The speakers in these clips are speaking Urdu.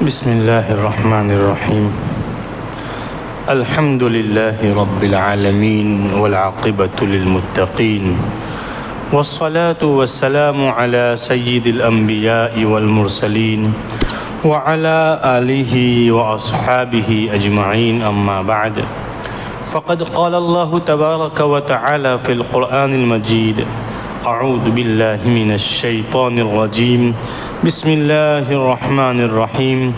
بسم اللہ الرحمن الرحیم الحمد للہ رب العالمین والعاقبۃ للمتقین والصلاة والسلام علی سید الانبیاء والمرسلین وعلى آلہ واصحابہ اجمعین اما بعد فقد قال اللہ تبارک وتعالی فی القرآن المجید اعوذ باللہ من الشیطان الرجیم بسم اللہ الرحمن الرحیم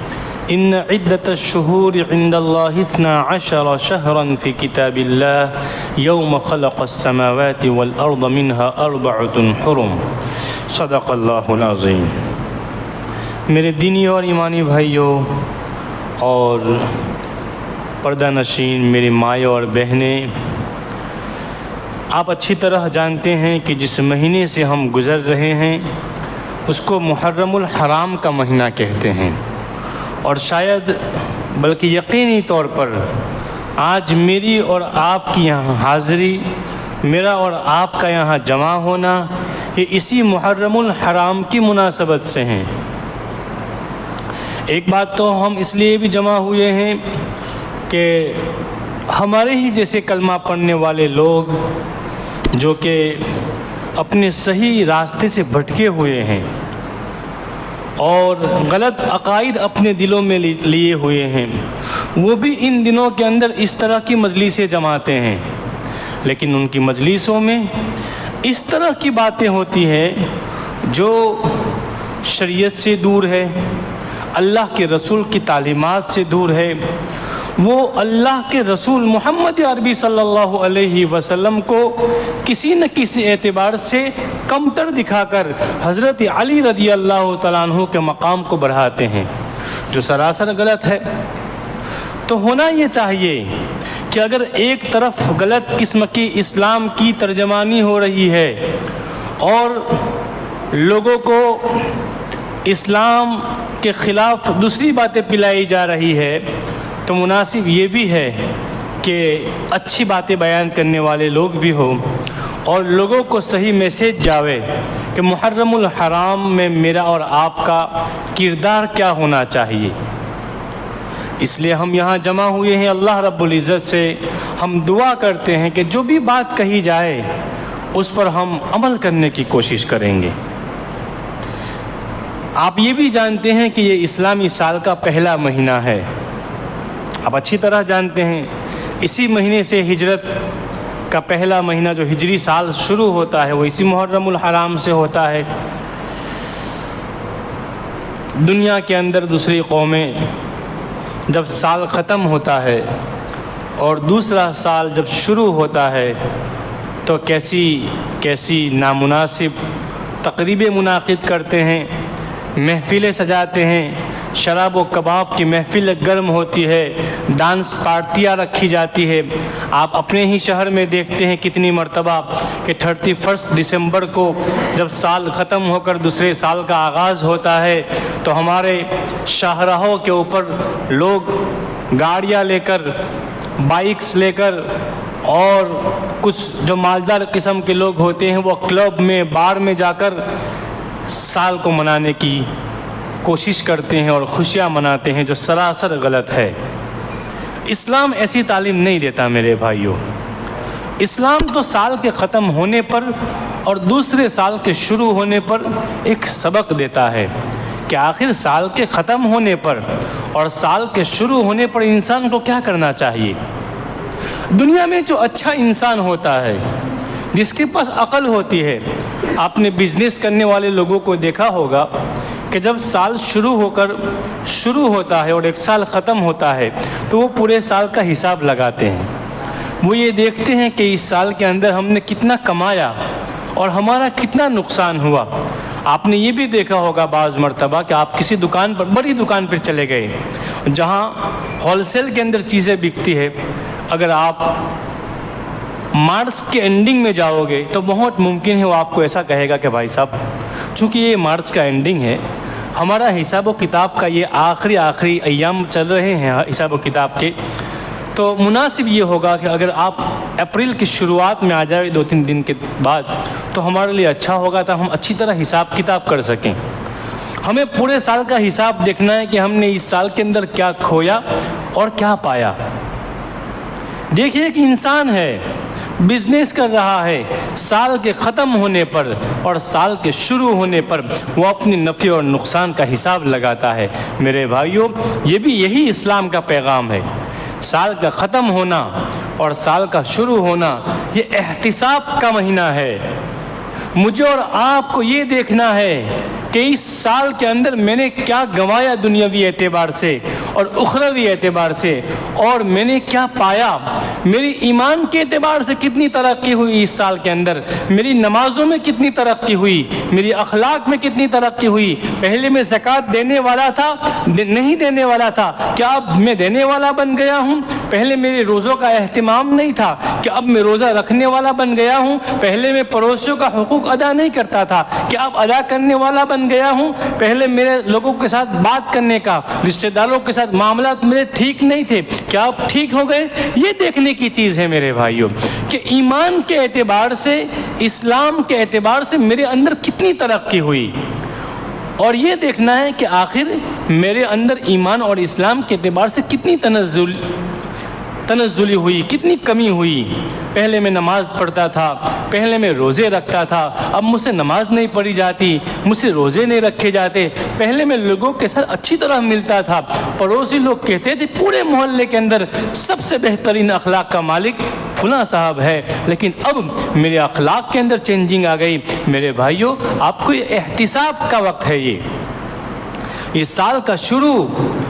ان عدۃ الشہور عند اللہ 12 شہرا فی کتاب اللہ یوم خلق السماوات والارض منها 4 حرم صدق اللہ العظیم۔ میرے دینی اور ایمانی بھائیوں اور پردہ نشین میری مائیں اور بہنیں، آپ اچھی طرح جانتے ہیں کہ جس مہینے سے ہم گزر رہے ہیں اس کو محرم الحرام کا مہینہ کہتے ہیں، اور شاید بلکہ یقینی طور پر آج میری اور آپ کی یہاں حاضری، میرا اور آپ کا یہاں جمع ہونا، یہ اسی محرم الحرام کی مناسبت سے ہیں۔ ایک بات تو ہم اس لیے بھی جمع ہوئے ہیں کہ ہمارے ہی جیسے کلمہ پڑھنے والے لوگ جو کہ اپنے صحیح راستے سے بھٹکے ہوئے ہیں اور غلط عقائد اپنے دلوں میں لیے ہوئے ہیں، وہ بھی ان دنوں کے اندر اس طرح کی مجلسیں جماتے ہیں، لیکن ان کی مجلسوں میں اس طرح کی باتیں ہوتی ہیں جو شریعت سے دور ہے، اللہ کے رسول کی تعلیمات سے دور ہے۔ وہ اللہ کے رسول محمد عربی صلی اللہ علیہ وسلم کو کسی نہ کسی اعتبار سے کمتر دکھا کر حضرت علی رضی اللہ تعالیٰ عنہ کے مقام کو بڑھاتے ہیں، جو سراسر غلط ہے۔ تو ہونا یہ چاہیے کہ اگر ایک طرف غلط قسم کی اسلام کی ترجمانی ہو رہی ہے اور لوگوں کو اسلام کے خلاف دوسری باتیں پلائی جا رہی ہے، تو مناسب یہ بھی ہے کہ اچھی باتیں بیان کرنے والے لوگ بھی ہوں اور لوگوں کو صحیح میسیج جاوے کہ محرم الحرام میں میرا اور آپ کا کردار کیا ہونا چاہیے۔ اس لیے ہم یہاں جمع ہوئے ہیں، اللہ رب العزت سے ہم دعا کرتے ہیں کہ جو بھی بات کہی جائے اس پر ہم عمل کرنے کی کوشش کریں گے۔ آپ یہ بھی جانتے ہیں کہ یہ اسلامی سال کا پہلا مہینہ ہے، آپ اچھی طرح جانتے ہیں اسی مہینے سے ہجرت کا پہلا مہینہ جو ہجری سال شروع ہوتا ہے وہ اسی محرم الحرام سے ہوتا ہے۔ دنیا کے اندر دوسری قومیں جب سال ختم ہوتا ہے اور دوسرا سال جب شروع ہوتا ہے تو کیسی نامناسب تقریبیں منعقد کرتے ہیں، محفلیں سجاتے ہیں، شراب و کباب کی محفل گرم ہوتی ہے، ڈانس پارٹیاں رکھی جاتی ہے۔ آپ اپنے ہی شہر میں دیکھتے ہیں کتنی مرتبہ کہ 31 دسمبر کو جب سال ختم ہو کر دوسرے سال کا آغاز ہوتا ہے تو ہمارے شاہراہوں کے اوپر لوگ گاڑیاں لے کر، بائکس لے کر، اور کچھ جو مالدار قسم کے لوگ ہوتے ہیں وہ کلب میں، بار میں جا کر سال کو منانے کی کوشش کرتے ہیں اور خوشیاں مناتے ہیں، جو سراسر غلط ہے۔ اسلام ایسی تعلیم نہیں دیتا میرے بھائیوں۔ اسلام تو سال کے ختم ہونے پر اور دوسرے سال کے شروع ہونے پر ایک سبق دیتا ہے کہ آخر سال کے ختم ہونے پر اور سال کے شروع ہونے پر انسان کو کیا کرنا چاہیے۔ دنیا میں جو اچھا انسان ہوتا ہے، جس کے پاس عقل ہوتی ہے، آپ نے بزنس کرنے والے لوگوں کو دیکھا ہوگا کہ جب سال شروع ہوتا ہے اور ایک سال ختم ہوتا ہے تو وہ پورے سال کا حساب لگاتے ہیں۔ وہ یہ دیکھتے ہیں کہ اس سال کے اندر ہم نے کتنا کمایا اور ہمارا کتنا نقصان ہوا۔ آپ نے یہ بھی دیکھا ہوگا بعض مرتبہ کہ آپ کسی دکان پر، بڑی دکان پر چلے گئے جہاں ہول سیل کے اندر چیزیں بکتی ہے، اگر آپ مارچ کے اینڈنگ میں جاؤ گے تو بہت ممکن ہے وہ آپ کو ایسا کہے گا کہ بھائی صاحب چونکہ یہ مارچ کا اینڈنگ ہے، ہمارا حساب و کتاب کا یہ آخری ایام چل رہے ہیں حساب و کتاب کے، تو مناسب یہ ہوگا کہ اگر آپ اپریل کی شروعات میں آ جائے 2-3 دن کے بعد تو ہمارے لیے اچھا ہوگا، تو ہم اچھی طرح حساب کتاب کر سکیں۔ ہمیں پورے سال کا حساب دیکھنا ہے کہ ہم نے اس سال کے اندر کیا کھویا اور کیا پایا۔ دیکھیے کہ انسان ہے، بزنس کر رہا ہے، سال کے ختم ہونے پر اور سال کے شروع ہونے پر وہ اپنی نفع اور نقصان کا حساب لگاتا ہے۔ میرے بھائیوں، یہ بھی یہی اسلام کا پیغام ہے۔ سال کا ختم ہونا اور سال کا شروع ہونا یہ احتساب کا مہینہ ہے۔ مجھے اور آپ کو یہ دیکھنا ہے کہ اس سال کے اندر میں نے کیا گنوایا دنیاوی اعتبار سے اور اخروی اعتبار سے، اور میں نے کیا پایا۔ میری ایمان کے اعتبار سے کتنی ترقی ہوئی اس سال کے اندر، میری نمازوں میں کتنی ترقی ہوئی، میری اخلاق میں کتنی ترقی ہوئی۔ پہلے میں زکوٰۃ دینے والا تھا، نہیں دینے والا تھا، کیا اب میں دینے والا بن گیا ہوں؟ پہلے میرے روزوں کا اہتمام نہیں تھا، کہ اب میں روزہ رکھنے والا بن گیا ہوں۔ پہلے میں پڑوسیوں کا حقوق ادا نہیں کرتا تھا، کہ اب ادا کرنے والا بن گیا ہوں۔ پہلے میرے لوگوں کے ساتھ بات کرنے کا، رشتہ داروں کے ساتھ معاملات میرے ٹھیک نہیں تھے، کیا اب ٹھیک ہو گئے؟ یہ دیکھنے کی چیز ہے میرے بھائیوں کہ ایمان کے اعتبار سے، اسلام کے اعتبار سے میرے اندر کتنی ترقی ہوئی، اور یہ دیکھنا ہے کہ آخر میرے اندر ایمان اور اسلام کے اعتبار سے کتنی تنزلی ہوئی، کتنی کمی ہوئی۔ پہلے میں نماز پڑھتا تھا، پہلے میں روزے رکھتا تھا، اب مجھ سے نماز نہیں پڑھی جاتی، مجھ سے روزے نہیں رکھے جاتے۔ پہلے میں لوگوں کے ساتھ اچھی طرح ملتا تھا، پڑوسی لوگ کہتے تھے پورے محلے کے اندر سب سے بہترین اخلاق کا مالک فلاں صاحب ہے، لیکن اب میرے اخلاق کے اندر چینجنگ آ گئی۔ میرے بھائیوں، آپ کو یہ احتساب کا وقت ہے، یہ سال کا شروع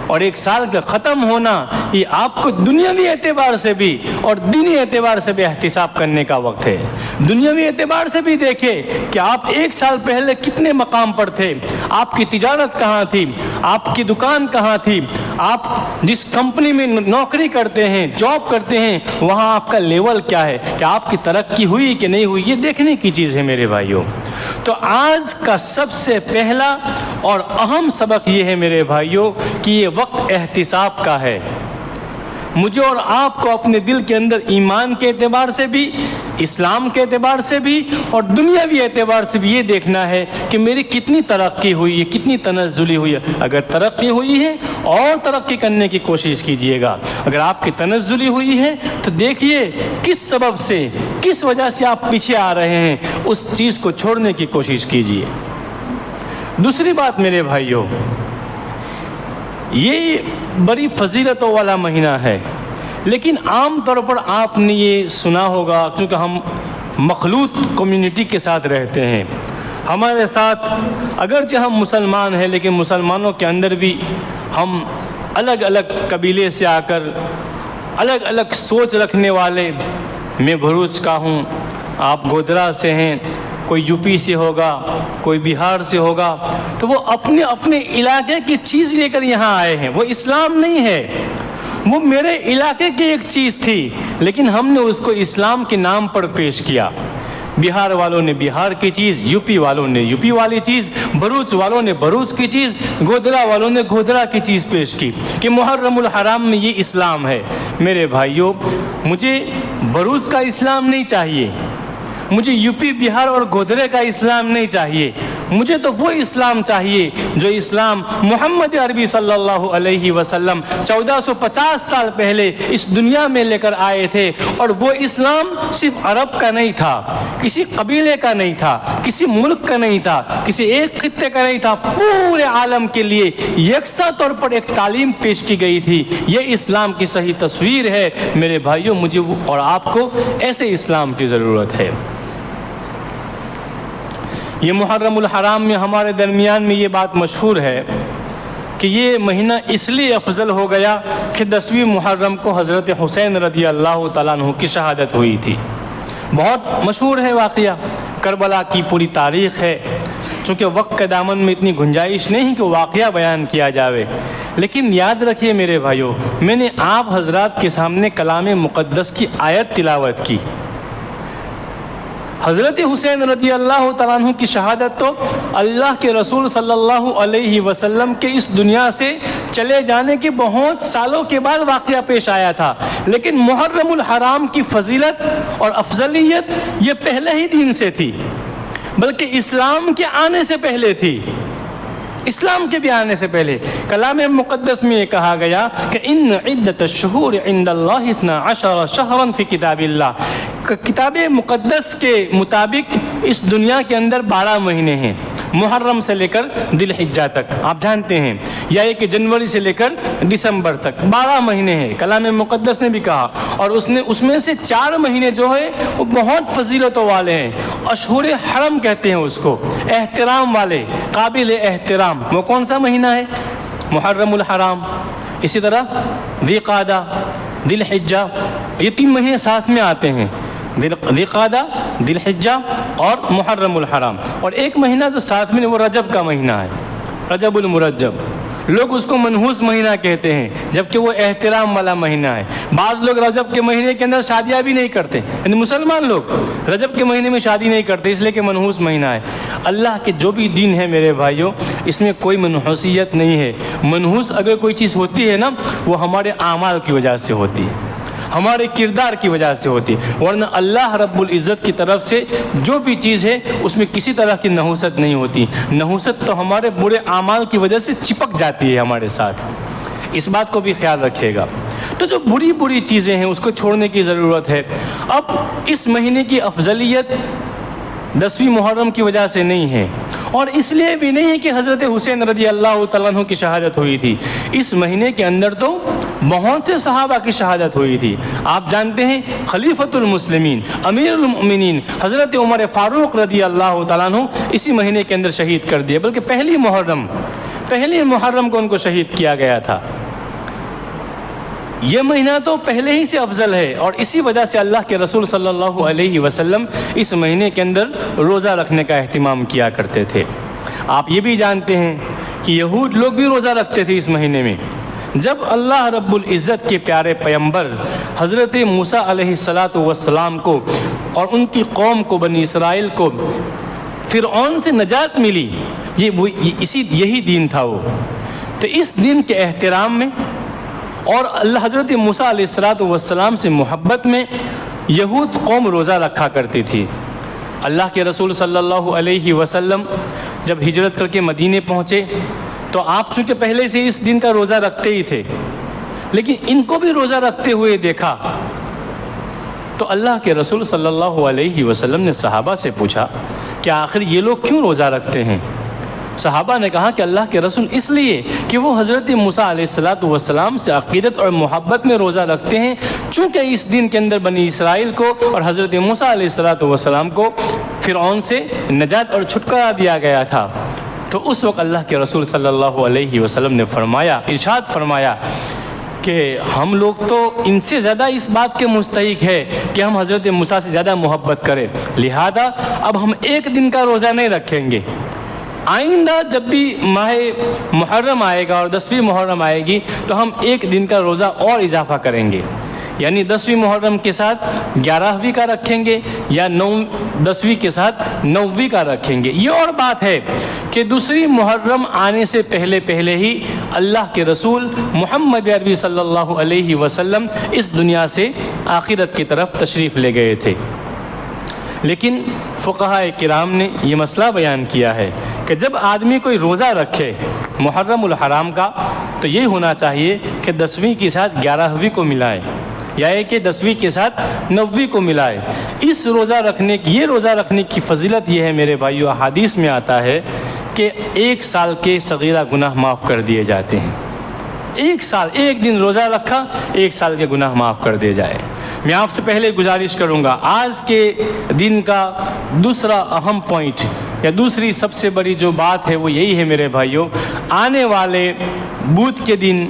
اور ایک سال کا ختم ہونا، یہ آپ کو دنیاوی اعتبار سے بھی اور دینی اعتبار سے بھی احتساب کرنے کا وقت ہے۔ دنیاوی اعتبار سے بھی دیکھیں کہ آپ ایک سال پہلے کتنے مقام پر تھے، آپ کی تجارت کہاں تھی، آپ کی دکان کہاں تھی، آپ جس کمپنی میں نوکری کرتے ہیں، جاب کرتے ہیں، وہاں آپ کا لیول کیا ہے، کہ آپ کی ترقی ہوئی کہ نہیں ہوئی، یہ دیکھنے کی چیز ہے میرے بھائیوں۔ تو آج کا سب سے پہلا اور اہم سبق یہ ہے میرے بھائیوں کہ یہ وقت احتساب کا ہے۔ مجھے اور آپ کو اپنے دل کے اندر ایمان کے اعتبار سے بھی، اسلام کے اعتبار سے بھی اور دنیاوی اعتبار سے بھی یہ دیکھنا ہے کہ میری کتنی ترقی ہوئی ہے، کتنی تنزلی ہوئی ہے۔ اگر ترقی ہوئی ہے اور ترقی کرنے کی کوشش کیجئے گا، اگر آپ کی تنزلی ہوئی ہے تو دیکھیے کس سبب سے، کس وجہ سے آپ پیچھے آ رہے ہیں، اس چیز کو چھوڑنے کی کوشش کیجئے۔ دوسری بات میرے بھائیوں، یہ بڑی فضیلتوں والا مہینہ ہے، لیکن عام طور پر آپ نے یہ سنا ہوگا، کیونکہ ہم مخلوط کمیونٹی کے ساتھ رہتے ہیں، ہمارے ساتھ اگرچہ ہم مسلمان ہیں لیکن مسلمانوں کے اندر بھی ہم الگ الگ قبیلے سے آ کر الگ الگ سوچ رکھنے والے، میں بھروچ کا ہوں، آپ گودرا سے ہیں، کوئی یو پی سے ہوگا، کوئی بہار سے ہوگا، تو وہ اپنے اپنے علاقے کی چیز لے کر یہاں آئے ہیں۔ وہ اسلام نہیں ہے، وہ میرے علاقے کی ایک چیز تھی، لیکن ہم نے اس کو اسلام کے نام پر پیش کیا۔ بہار والوں نے بہار کی چیز، یو پی والوں نے یو پی والی چیز، بھروچ والوں نے بھروچ کی چیز، گودرا والوں نے گودرا کی چیز پیش کی کہ محرم الحرام میں یہ اسلام ہے۔ میرے بھائیوں، مجھے بھروچ کا اسلام نہیں چاہیے، مجھے یو پی، بہار اور گودرے کا اسلام نہیں چاہیے، مجھے تو وہ اسلام چاہیے جو اسلام محمد عربی صلی اللہ علیہ وسلم 1450 سال پہلے اس دنیا میں لے کر آئے تھے، اور وہ اسلام صرف عرب کا نہیں تھا، کسی قبیلے کا نہیں تھا، کسی ملک کا نہیں تھا، کسی ایک خطے کا نہیں تھا، پورے عالم کے لیے یکساں طور پر ایک تعلیم پیش کی گئی تھی۔ یہ اسلام کی صحیح تصویر ہے میرے بھائیوں، مجھے اور آپ کو ایسے اسلام کی ضرورت ہے۔ یہ محرم الحرام میں ہمارے درمیان میں یہ بات مشہور ہے کہ یہ مہینہ اس لیے افضل ہو گیا کہ 10ویں محرم کو حضرت حسین رضی اللہ تعالیٰ عنہ کی شہادت ہوئی تھی۔ بہت مشہور ہے واقعہ، کربلا کی پوری تاریخ ہے، چونکہ وقت کے دامن میں اتنی گنجائش نہیں کہ واقعہ بیان کیا جاوے، لیکن یاد رکھیے میرے بھائیوں، میں نے آپ حضرات کے سامنے کلام مقدس کی آیت تلاوت کی۔ حضرت حسین رضی اللہ تعالیٰ عنہ کی شہادت تو اللہ کے رسول صلی اللہ علیہ وسلم کے اس دنیا سے چلے جانے کے بہت سالوں کے بعد واقعہ پیش آیا تھا، لیکن محرم الحرام کی فضیلت اور افضلیت یہ پہلے ہی دن سے تھی، بلکہ اسلام کے آنے سے پہلے تھی۔ اسلام کے بھی آنے سے پہلے کلام مقدس میں یہ کہا گیا کہ ان عدت الشہور عند اللہ 12 شہرا فی کتاب اللہ، کتاب مقدس کے مطابق اس دنیا کے اندر 12 مہینے ہیں، محرم سے لے کر ذی الحجہ تک، آپ جانتے ہیں، یا 1 جنوری سے لے کر دسمبر تک 12 مہینے ہیں، کلام مقدس نے بھی کہا، اور اس میں سے 4 مہینے جو ہے وہ بہت فضیلتوں والے ہیں، اشہر حرم کہتے ہیں اس کو، احترام والے، قابل احترام۔ وہ کون سا مہینہ ہے؟ محرم الحرام، اسی طرح ذی قعدہ، ذی الحجہ، یہ 3 مہینے ساتھ میں آتے ہیں، ذی قعدہ، ذی الحجہ اور محرم الحرام، اور ایک مہینہ جو ساتھ میں وہ رجب کا مہینہ ہے، رجب المرجب، لوگ اس کو منحوس مہینہ کہتے ہیں جبکہ وہ احترام والا مہینہ ہے۔ بعض لوگ رجب کے مہینے کے اندر شادیاں بھی نہیں کرتے، یعنی مسلمان لوگ رجب کے مہینے میں شادی نہیں کرتے اس لیے کہ منحوس مہینہ ہے۔ اللہ کے جو بھی دین ہے میرے بھائیوں، اس میں کوئی منحوسیت نہیں ہے۔ منحوس اگر کوئی چیز ہوتی ہے نا، وہ ہمارے اعمال کی وجہ سے ہوتی ہے، ہمارے کردار کی وجہ سے ہوتی ہے، ورنہ اللہ رب العزت کی طرف سے جو بھی چیز ہے اس میں کسی طرح کی نحوست نہیں ہوتی۔ نحوست تو ہمارے برے اعمال کی وجہ سے چپک جاتی ہے ہمارے ساتھ، اس بات کو بھی خیال رکھیے گا۔ تو جو بری چیزیں ہیں اس کو چھوڑنے کی ضرورت ہے۔ اب اس مہینے کی افضلیت 10ویں محرم کی وجہ سے نہیں ہے، اور اس لیے بھی نہیں ہے کہ حضرت حسین رضی اللہ تعالیٰ عنہ کی شہادت ہوئی تھی۔ اس مہینے کے اندر تو بہت سے صحابہ کی شہادت ہوئی تھی۔ آپ جانتے ہیں خلیفۃ المسلمین، امیر المؤمنین حضرت عمر فاروق رضی اللہ تعالیٰ عنہ اسی مہینے کے اندر شہید کر دیے، بلکہ پہلی محرم کو ان کو شہید کیا گیا تھا۔ یہ مہینہ تو پہلے ہی سے افضل ہے، اور اسی وجہ سے اللہ کے رسول صلی اللہ علیہ وسلم اس مہینے کے اندر روزہ رکھنے کا اہتمام کیا کرتے تھے۔ آپ یہ بھی جانتے ہیں کہ یہود لوگ بھی روزہ رکھتے تھے اس مہینے میں۔ جب اللہ رب العزت کے پیارے پیغمبر حضرت موسیٰ علیہ السلام کو اور ان کی قوم کو، بنی اسرائیل کو فرعون سے نجات ملی، یہی دین تھا وہ، تو اس دن کے احترام میں اور اللہ حضرت موسیٰ علیہ السلام سے محبت میں یہود قوم روزہ رکھا کرتی تھی۔ اللہ کے رسول صلی اللہ علیہ وسلم جب ہجرت کر کے مدینے پہنچے تو آپ چونکہ پہلے سے اس دن کا روزہ رکھتے ہی تھے، لیکن ان کو بھی روزہ رکھتے ہوئے دیکھا تو اللہ کے رسول صلی اللہ علیہ وسلم نے صحابہ سے پوچھا کہ آخر یہ لوگ کیوں روزہ رکھتے ہیں؟ صحابہ نے کہا کہ اللہ کے رسول اس لیے کہ وہ حضرت موسیٰ علیہ السلام سے عقیدت اور محبت میں روزہ رکھتے ہیں، چونکہ اس دن کے اندر بنی اسرائیل کو اور حضرت موسیٰ علیہ السلام کو فرعون سے نجات اور چھٹکارا دیا گیا تھا۔ تو اس وقت اللہ کے رسول صلی اللہ علیہ وسلم نے ارشاد فرمایا کہ ہم لوگ تو ان سے زیادہ اس بات کے مستحق ہے کہ ہم حضرت موسیٰ سے زیادہ محبت کریں، لہذا اب ہم 1 دن کا روزہ نہیں رکھیں گے، آئندہ جب بھی ماہ محرم آئے گا اور 10ویں محرم آئے گی تو ہم 1 دن کا روزہ اور اضافہ کریں گے، یعنی 10ویں محرم کے ساتھ 11ویں کا رکھیں گے یا 10ویں کے ساتھ 9ویں کا رکھیں گے۔ یہ اور بات ہے کہ 2 محرم آنے سے پہلے ہی اللہ کے رسول محمد عربی صلی اللہ علیہ وسلم اس دنیا سے آخرت کی طرف تشریف لے گئے تھے، لیکن فقہاء کرام نے یہ مسئلہ بیان کیا ہے کہ جب آدمی کوئی روزہ رکھے محرم الحرام کا تو یہ ہونا چاہیے کہ 10ویں کے ساتھ 11ویں کو ملائے، یا کہ 10ویں کے ساتھ 9ویں کو ملائے۔ یہ روزہ رکھنے کی فضیلت یہ ہے میرے بھائیو، احادیث میں آتا ہے کہ 1 سال کے صغیرہ گناہ معاف کر دیے جاتے ہیں۔ 1 دن روزہ رکھا، 1 سال کے گناہ معاف کر دیے جائے۔ میں آپ سے پہلے گزارش کروں گا، آج کے دن کا دوسرا اہم پوائنٹ یا دوسری سب سے بڑی جو بات ہے وہ یہی ہے میرے بھائیوں، آنے والے بدھ کے دن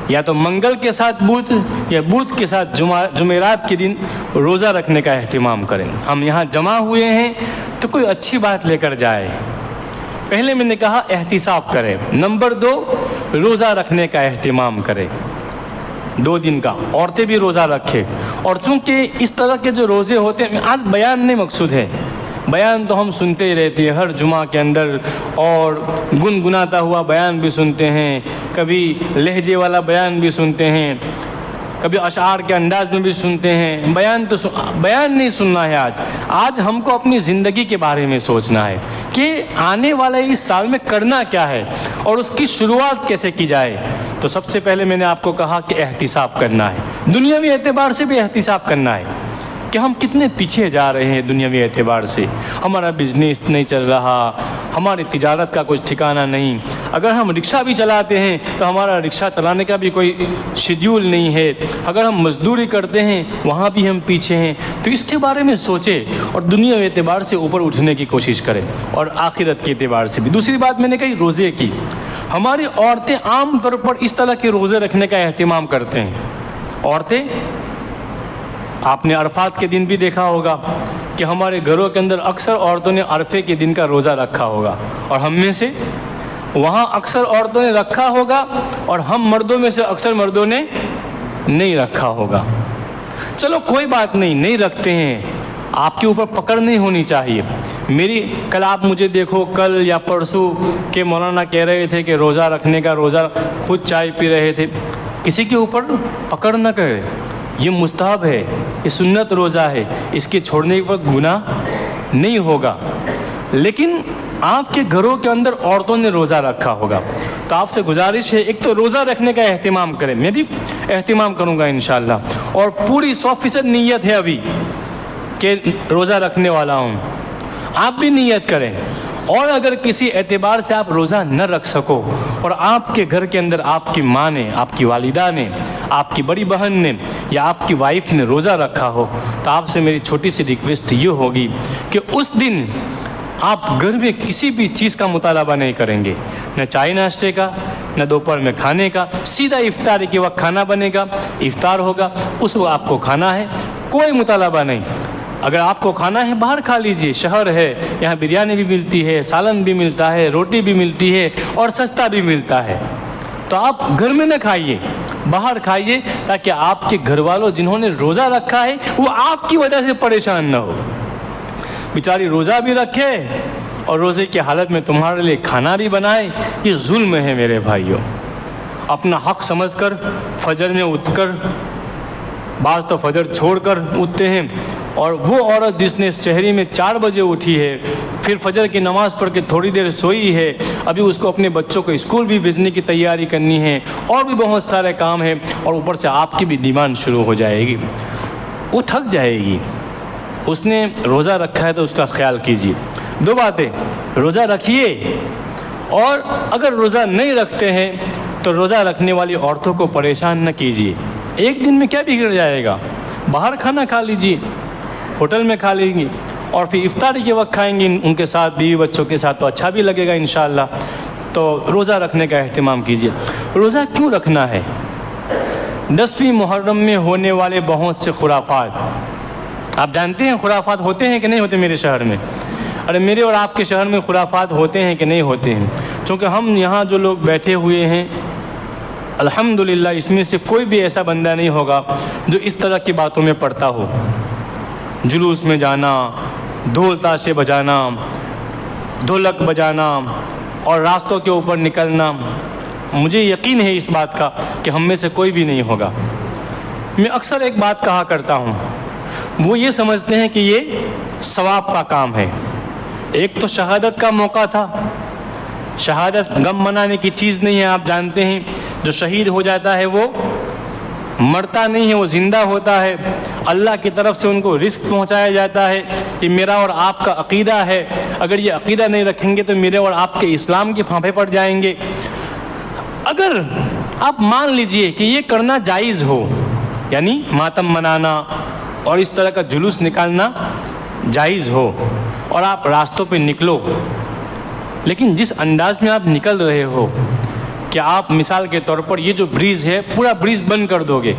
یا تو منگل کے ساتھ بدھ یا بدھ کے ساتھ جمعرات کے دن روزہ رکھنے کا اہتمام کریں۔ ہم یہاں جمع ہوئے ہیں تو کوئی اچھی بات لے کر جائے۔ پہلے میں نے کہا احتساب کرے، نمبر 2 روزہ رکھنے کا اہتمام کرے، 2 دن کا، عورتیں بھی روزہ رکھے۔ اور چونکہ اس طرح کے جو روزے ہوتے ہیں، آج بیان نہیں مقصود ہے، بیان تو ہم سنتے ہی رہتے ہیں ہر جمعہ کے اندر، اور گنگناتا ہوا بیان بھی سنتے ہیں، کبھی لہجے والا بیان بھی سنتے ہیں، کبھی اشعار کے انداز میں بھی سنتے ہیں۔ بیان نہیں سننا ہے، آج ہم کو اپنی زندگی کے بارے میں سوچنا ہے کہ آنے والے اس سال میں کرنا کیا ہے اور اس کی شروعات کیسے کی جائے، تو سب سے پہلے میں نے آپ کو کہا کہ احتساب کرنا ہے، دنیاوی اعتبار سے بھی احتساب کرنا ہے کہ ہم کتنے پیچھے جا رہے ہیں دنیاوی اعتبار سے. ہمارا بزنس نہیں چل رہا، ہماری تجارت کا کچھ ٹھکانہ نہیں. اگر ہم رکشہ بھی چلاتے ہیں تو ہمارا رکشہ چلانے کا بھی کوئی شیڈیول نہیں ہے. اگر ہم مزدوری کرتے ہیں وہاں بھی ہم پیچھے ہیں. تو اس کے بارے میں سوچیں اور دنیاوی اعتبار سے اوپر اٹھنے کی کوشش کریں اور آخرت کے اعتبار سے بھی. دوسری بات میں نے کہی روزے کی. ہماری عورتیں عام طور پر اس طرح کے روزے رکھنے کا اہتمام کرتے ہیں. عورتیں، آپ نے عرفات کے دن بھی دیکھا ہوگا کہ ہمارے گھروں کے اندر اکثر عورتوں نے عرفے کے دن کا روزہ رکھا ہوگا، اور ہم میں سے وہاں اکثر عورتوں نے رکھا ہوگا اور ہم مردوں میں سے اکثر مردوں نے نہیں رکھا ہوگا. چلو کوئی بات نہیں، نہیں رکھتے ہیں، آپ کے اوپر پکڑ نہیں ہونی چاہیے. کل آپ مجھے دیکھو، کل یا پرسوں کہ مولانا کہہ رہے تھے کہ روزہ رکھنے کا، روزہ خود چائے پی رہے تھے. کسی کے اوپر پکڑ نہ کرے، یہ مستحب ہے، یہ سنت روزہ ہے، اس کے چھوڑنے پر گناہ نہیں ہوگا. لیکن آپ کے گھروں کے اندر عورتوں نے روزہ رکھا ہوگا تو آپ سے گزارش ہے، ایک تو روزہ رکھنے کا اہتمام کریں. میں بھی اہتمام کروں گا انشاءاللہ، اور پوری 100% نیت ہے ابھی کہ روزہ رکھنے والا ہوں. آپ بھی نیت کریں. اور اگر کسی اعتبار سے آپ روزہ نہ رکھ سکو اور آپ کے گھر کے اندر آپ کی ماں نے، آپ کی والدہ نے، آپ کی بڑی بہن نے یا آپ کی وائف نے روزہ رکھا ہو، تو آپ سے میری چھوٹی سی ریکویسٹ یہ ہوگی کہ اس دن آپ گھر میں کسی بھی چیز کا مطالبہ نہیں کریں گے، نہ چائے ناشتے کا، نہ دوپہر میں کھانے کا. سیدھا افطاری کے وقت کھانا بنے گا، افطار ہوگا، اس وقت آپ کو کھانا ہے، کوئی مطالبہ نہیں. اگر آپ کو کھانا ہے باہر کھا لیجئے، شہر ہے، یہاں بریانی بھی ملتی ہے، سالن بھی ملتا ہے، روٹی بھی ملتی ہے اور سستا بھی ملتا ہے. تو آپ گھر میں نہ کھائیے، باہر کھائیے، تاکہ آپ کے گھر والوں جنہوں نے روزہ رکھا ہے وہ آپ کی وجہ سے پریشان نہ ہو. بیچاری روزہ بھی رکھے اور روزے کی حالت میں تمہارے لیے کھانا بھی بنائے. یہ ظلم ہے میرے بھائیوں. اپنا حق سمجھ کر فجر میں اٹھ کر، بعض تو فجر چھوڑ کر اٹھتے ہیں، اور وہ عورت جس نے شہری میں 4 بجے اٹھی ہے، پھر فجر کی نماز پڑھ کے تھوڑی دیر سوئی ہے، ابھی اس کو اپنے بچوں کو اسکول بھی بھیجنے کی تیاری کرنی ہے اور بھی بہت سارے کام ہیں، اور اوپر سے آپ کی بھی ڈیمانڈ شروع ہو جائے گی، وہ تھک جائے گی. اس نے روزہ رکھا ہے تو اس کا خیال کیجیے. 2 باتیں، روزہ رکھیے، اور اگر روزہ نہیں رکھتے ہیں تو روزہ رکھنے والی عورتوں کو پریشان نہ کیجیے. ایک دن میں کیا بگڑ جائے گا؟ باہر کھانا کھا لیجیے، ہوٹل میں کھا لیں گی، اور پھر افطاری کے وقت کھائیں گی ان کے ساتھ، بیوی بچوں کے ساتھ، تو اچھا بھی لگے گا انشاءاللہ. تو روزہ رکھنے کا اہتمام کیجیے. روزہ کیوں رکھنا ہے؟ 10ویں محرم میں ہونے والے بہت سے خرافات، آپ جانتے ہیں خرافات ہوتے ہیں کہ نہیں ہوتے میرے شہر میں؟ ارے میرے اور آپ کے شہر میں خرافات ہوتے ہیں کہ نہیں ہوتے ہیں؟ چونکہ ہم یہاں جو لوگ بیٹھے ہوئے ہیں الحمدللہ اس میں سے کوئی بھی ایسا بندہ نہیں ہوگا جو اس طرح کی باتوں میں پڑتا ہو. جلوس میں جانا، ڈھول تاشے بجانا، ڈھولک بجانا اور راستوں کے اوپر نکلنا، مجھے یقین ہے اس بات کا کہ ہم میں سے کوئی بھی نہیں ہوگا. میں اکثر ایک بات کہا کرتا ہوں، وہ یہ سمجھتے ہیں کہ یہ ثواب کا کام ہے. ایک تو شہادت کا موقع تھا، شہادت غم منانے کی چیز نہیں ہے. آپ جانتے ہیں جو شہید ہو جاتا ہے وہ مرتا نہیں ہے، وہ زندہ ہوتا ہے. اللہ کی طرف سے ان کو رزق پہنچایا جاتا ہے. یہ میرا اور آپ کا عقیدہ ہے. اگر یہ عقیدہ نہیں رکھیں گے تو میرے اور آپ کے اسلام کے پھانپے پڑ جائیں گے. اگر آپ مان لیجئے کہ یہ کرنا جائز ہو، یعنی ماتم منانا اور اس طرح کا جلوس نکالنا جائز ہو، اور آپ راستوں پہ نکلو، لیکن جس انداز میں آپ نکل رہے ہو کہ آپ مثال کے طور پر یہ جو بریج ہے پورا بریج بند کر دو گے.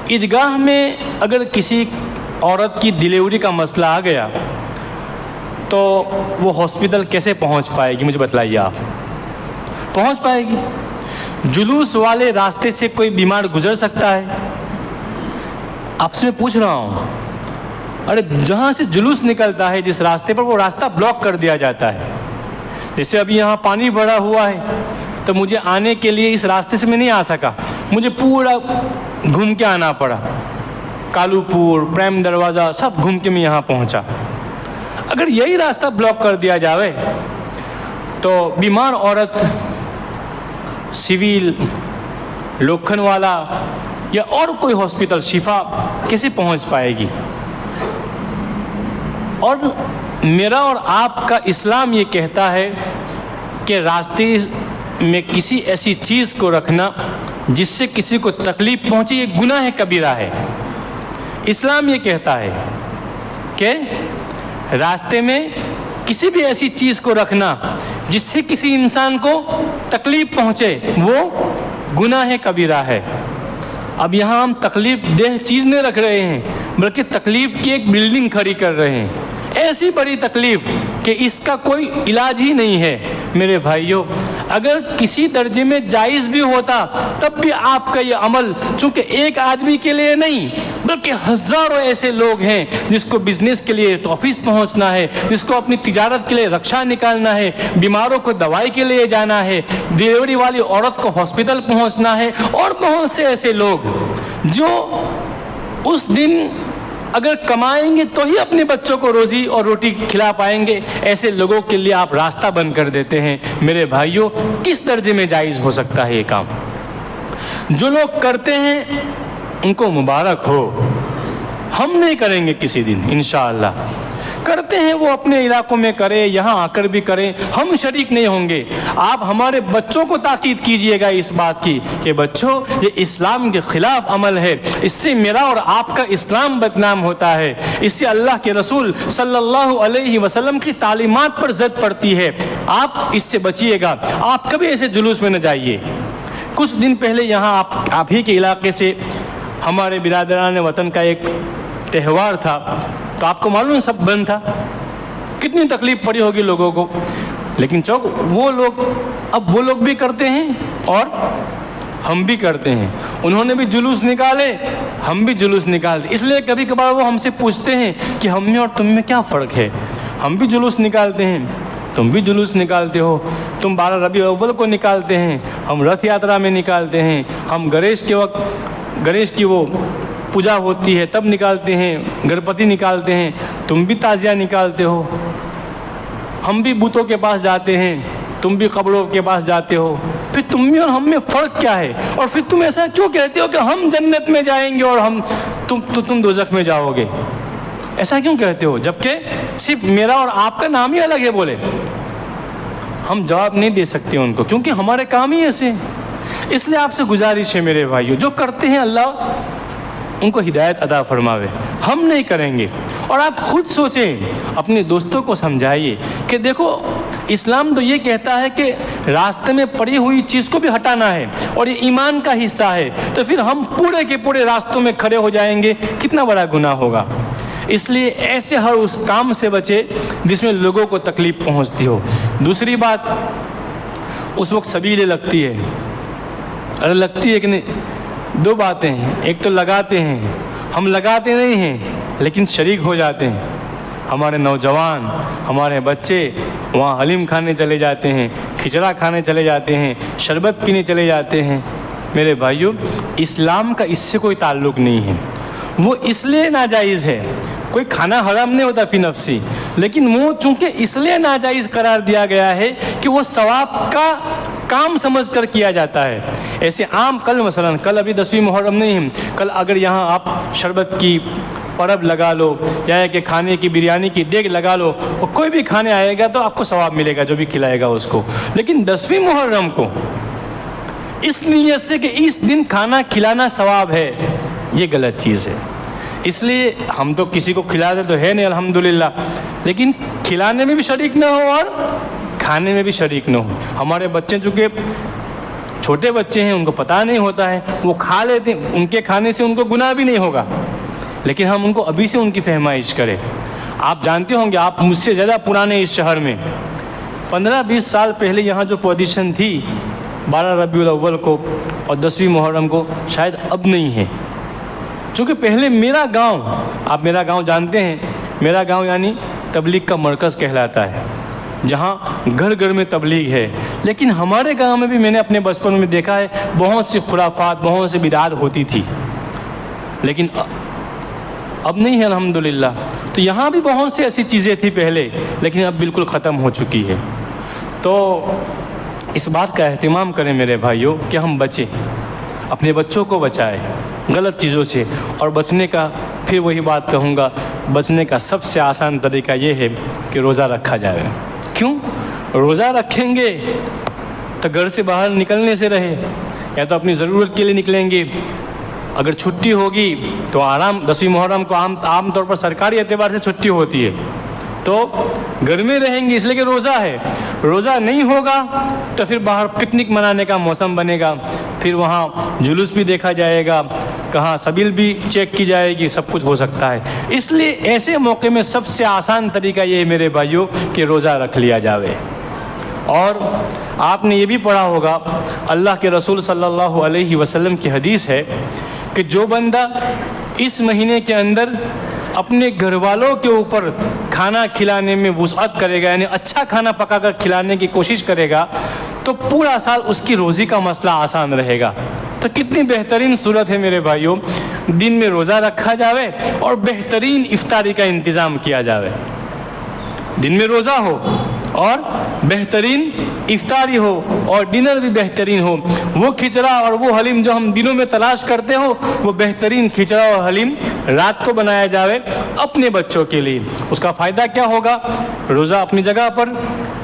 عیدگاہ میں اگر کسی عورت کی ڈیلیوری کا مسئلہ آ گیا تو وہ ہاسپٹل کیسے پہنچ پائے گی؟ مجھے بتلائیے. آپ پہنچ پائے گی؟ جلوس والے راستے سے کوئی بیمار گزر سکتا ہے؟ آپ سے میں پوچھ رہا ہوں. ارے جہاں سے جلوس نکلتا ہے جس راستے پر، وہ راستہ بلاک کر دیا جاتا ہے. جیسے ابھی یہاں پانی بڑھا ہوا ہے تو مجھے آنے کے لیے اس راستے سے میں نہیں آ سکا، مجھے پورا گھوم کے آنا پڑا. کالو پور، پریم دروازہ سب گھوم کے میں یہاں پہنچا. اگر یہی راستہ بلاک کر دیا جاوے تو بیمار عورت سول لوکھن والا یا اور کوئی ہاسپٹل شفا کیسے پہنچ پائے گی؟ اور میرا اور آپ کا اسلام یہ کہتا ہے کہ راستے میں کسی ایسی چیز کو رکھنا جس سے کسی کو تکلیف پہنچے یہ گناہ کبیرہ ہے۔ اسلام یہ کہتا ہے کہ راستے میں کسی بھی ایسی چیز کو رکھنا جس سے کسی انسان کو تکلیف پہنچے وہ گناہ کبیرہ ہے۔ اب یہاں ہم تکلیف دہ چیز نہیں رکھ رہے ہیں بلکہ تکلیف کی ایک بلڈنگ کھڑی کر رہے ہیں، ایسی بڑی تکلیف کہ اس کا کوئی علاج ہی نہیں ہے۔ میرے بھائیوں، اگر کسی درجے میں جائز بھی ہوتا تب بھی آپ کا یہ عمل چونکہ ایک آدمی کے لیے نہیں بلکہ ہزاروں ایسے لوگ ہیں جس کو بزنس کے لیے آفس پہنچنا ہے، جس کو اپنی تجارت کے لیے رکشا نکالنا ہے، بیماروں کو دوائی کے لیے جانا ہے، ڈلیوری والی عورت کو ہاسپٹل پہنچنا ہے، اور بہت سے ایسے لوگ جو اس دن اگر کمائیں گے تو ہی اپنے بچوں کو روزی اور روٹی کھلا پائیں گے، ایسے لوگوں کے لیے آپ راستہ بند کر دیتے ہیں۔ میرے بھائیوں، کس درجے میں جائز ہو سکتا ہے یہ کام؟ جو لوگ کرتے ہیں ان کو مبارک ہو، ہم نہیں کریں گے کسی دن انشاءاللہ۔ کرتے ہیں وہ اپنے علاقوں میں کریں، یہاں آ کر بھی کریں، ہم شریک نہیں ہوں گے۔ آپ ہمارے بچوں کو تاکید کیجئے گا اس بات کی کہ بچوں یہ اسلام کے خلاف عمل ہے، اس سے میرا اور آپ کا اسلام بدنام ہوتا ہے، اس سے اللہ کے رسول صلی اللہ علیہ وسلم کی تعلیمات پر زد پڑتی ہے، آپ اس سے بچیے گا، آپ کبھی ایسے جلوس میں نہ جائیے۔ کچھ دن پہلے یہاں آپ ہی کے علاقے سے ہمارے برادران وطن کا ایک تہوار تھا، تو آپ کو معلوم سب بند تھا، کتنی تکلیف پڑی ہوگی لوگوں کو، لیکن وہ لوگ بھی کرتے ہیں اور ہم بھی کرتے ہیں۔ انہوں نے بھی جلوس نکالے، ہم بھی جلوس نکالتے، اس لیے کبھی کبھار وہ ہم سے پوچھتے ہیں کہ ہم میں اور تم میں کیا فرق ہے؟ ہم بھی جلوس نکالتے ہیں، تم بھی جلوس نکالتے ہو، تم 12 ربیع الاول کو نکالتے ہیں، ہم رتھ یاترا میں نکالتے ہیں، ہم گنیش کی وہ پوجا ہوتی ہے تب نکالتے ہیں، گنپتی نکالتے ہیں، تم بھی تعزیہ نکالتے ہو، ہم بھی بتوں کے پاس جاتے ہیں، تم بھی قبروں کے پاس جاتے ہو، پھر تم میں اور ہم میں فرق کیا ہے؟ اور پھر تم ایسا کیوں کہتے ہو کہ ہم جنت میں جائیں گے اور تم دوزخ میں جاؤ گے؟ ایسا کیوں کہتے ہو جبکہ صرف میرا اور آپ کا نام ہی الگ ہے؟ بولے ہم جواب نہیں دے سکتے ان کو کیونکہ ہمارے کام ہی ایسے ہیں۔ اس لیے آپ سے گزارش ہے میرے بھائیو، جو کرتے ہیں اللہ ان کو ہدایت عطا فرماوے، ہم نہیں کریں گے۔ اور آپ خود سوچیں، اپنے دوستوں کو سمجھائیے کہ دیکھو اسلام تو یہ کہتا ہے کہ راستے میں پڑی ہوئی چیز کو بھی ہٹانا ہے اور یہ ایمان کا حصہ ہے، تو پھر ہم پورے کے پورے راستوں میں کھڑے ہو جائیں گے، کتنا بڑا گناہ ہوگا۔ اس لیے ایسے ہر اس کام سے بچے جس میں لوگوں کو تکلیف پہنچتی ہو۔ دوسری بات، اس وقت سبیلیں لگتی ہے، ارے لگتی ہے کہ نہیں؟ دو باتیں ہیں، ایک تو لگاتے ہیں، ہم لگاتے نہیں ہیں لیکن شریک ہو جاتے ہیں۔ ہمارے نوجوان، ہمارے بچے وہاں حلیم کھانے چلے جاتے ہیں، کھچڑا کھانے چلے جاتے ہیں، شربت پینے چلے جاتے ہیں۔ میرے بھائیو، اسلام کا اس سے کوئی تعلق نہیں ہے، وہ اس لیے ناجائز ہے، کوئی کھانا حرام نہیں ہوتا فی نفسی، لیکن وہ چونکہ اس لیے ناجائز قرار دیا گیا ہے کہ وہ ثواب کا کام سمجھ کر کیا جاتا ہے۔ ایسے عام کل ابھی 10ویں محرم نہیں ہے، کل اگر یہاں آپ شربت کی پرب لگا لو یا کہ کھانے کی بریانی کی ڈیگ لگا لو، اور کوئی بھی کھانے آئے گا تو آپ کو ثواب ملے گا جو بھی کھلائے گا اس کو، لیکن 10ویں محرم کو اس نیت سے کہ اس دن کھانا کھلانا ثواب ہے، یہ غلط چیز ہے۔ اس لیے ہم تو کسی کو کھلاتے تو ہے نہیں الحمدللہ، لیکن کھلانے میں بھی شریک نہ ہو اور کھانے میں بھی شریک نہ ہو۔ ہمارے بچے چونکہ چھوٹے بچے ہیں، ان کو پتہ نہیں ہوتا ہے، وہ کھا لیتے ہیں، ان کے کھانے سے ان کو گناہ بھی نہیں ہوگا، لیکن ہم ان کو ابھی سے ان کی فہمائش کریں۔ آپ جانتے ہوں گے، آپ مجھ سے زیادہ پرانے اس شہر میں 15-20 سال پہلے یہاں جو پوزیشن تھی 12 ربیع الاول کو اور 10ویں محرم کو، شاید اب نہیں ہے، چونکہ پہلے میرا گاؤں، آپ میرا گاؤں جانتے ہیں، میرا گاؤں یعنی تبلیغ کا مرکز کہلاتا ہے، جہاں گھر گھر میں تبلیغ ہے، لیکن ہمارے گاؤں میں بھی میں نے اپنے بچپن میں دیکھا ہے بہت سی خرافات، بہت سی بدعات ہوتی تھی، لیکن اب نہیں ہے الحمدللہ. تو یہاں بھی بہت سی ایسی چیزیں تھیں پہلے لیکن اب بالکل ختم ہو چکی ہے. تو اس بات کا اہتمام کریں میرے بھائیوں کہ ہم بچیں، اپنے بچوں کو بچائیں غلط چیزوں سے. اور بچنے کا پھر وہی بات کہوں گا، بچنے کا سب سے آسان طریقہ یہ ہے کہ روزہ رکھا جائے. کیوں؟ روزہ رکھیں گے تو گھر سے باہر نکلنے سے رہے، یا تو اپنی ضرورت کے لیے نکلیں گے. اگر چھٹی ہوگی تو آرام، 10ویں محرم کو عام طور پر سرکاری اعتبار سے چھٹی ہوتی ہے تو گھر میں رہیں گے اس لیے کہ روزہ ہے. روزہ نہیں ہوگا تو پھر باہر پکنک منانے کا موسم بنے گا، پھر وہاں جلوس بھی دیکھا جائے گا، کہاں سبیل بھی چیک کی جائے گی، سب کچھ ہو سکتا ہے. اس لیے ایسے موقع میں سب سے آسان طریقہ یہ ہے میرے بھائیوں کہ روزہ رکھ لیا جاوے. اور آپ نے یہ بھی پڑھا ہوگا، اللہ کے رسول صلی اللہ علیہ وسلم کی حدیث ہے کہ جو بندہ اس مہینے کے اندر اپنے گھر والوں کے اوپر کھانا کھلانے میں وسعت کرے گا، یعنی اچھا کھانا پکا کر کھلانے کی کوشش کرے گا، تو پورا سال اس کی روزی کا مسئلہ آسان رہے گا. تو کتنی بہترین صورت ہے میرے بھائیوں، دن میں روزہ رکھا جاوے اور بہترین افطاری کا انتظام کیا جاوے. دن میں روزہ ہو اور بہترین افطاری ہو اور ڈنر بھی بہترین ہو. وہ کھچڑا اور وہ حلیم جو ہم دنوں میں تلاش کرتے ہو، وہ بہترین کھچڑا اور حلیم رات کو بنایا جاوے اپنے بچوں کے لیے. اس کا فائدہ کیا ہوگا؟ روزہ اپنی جگہ پر،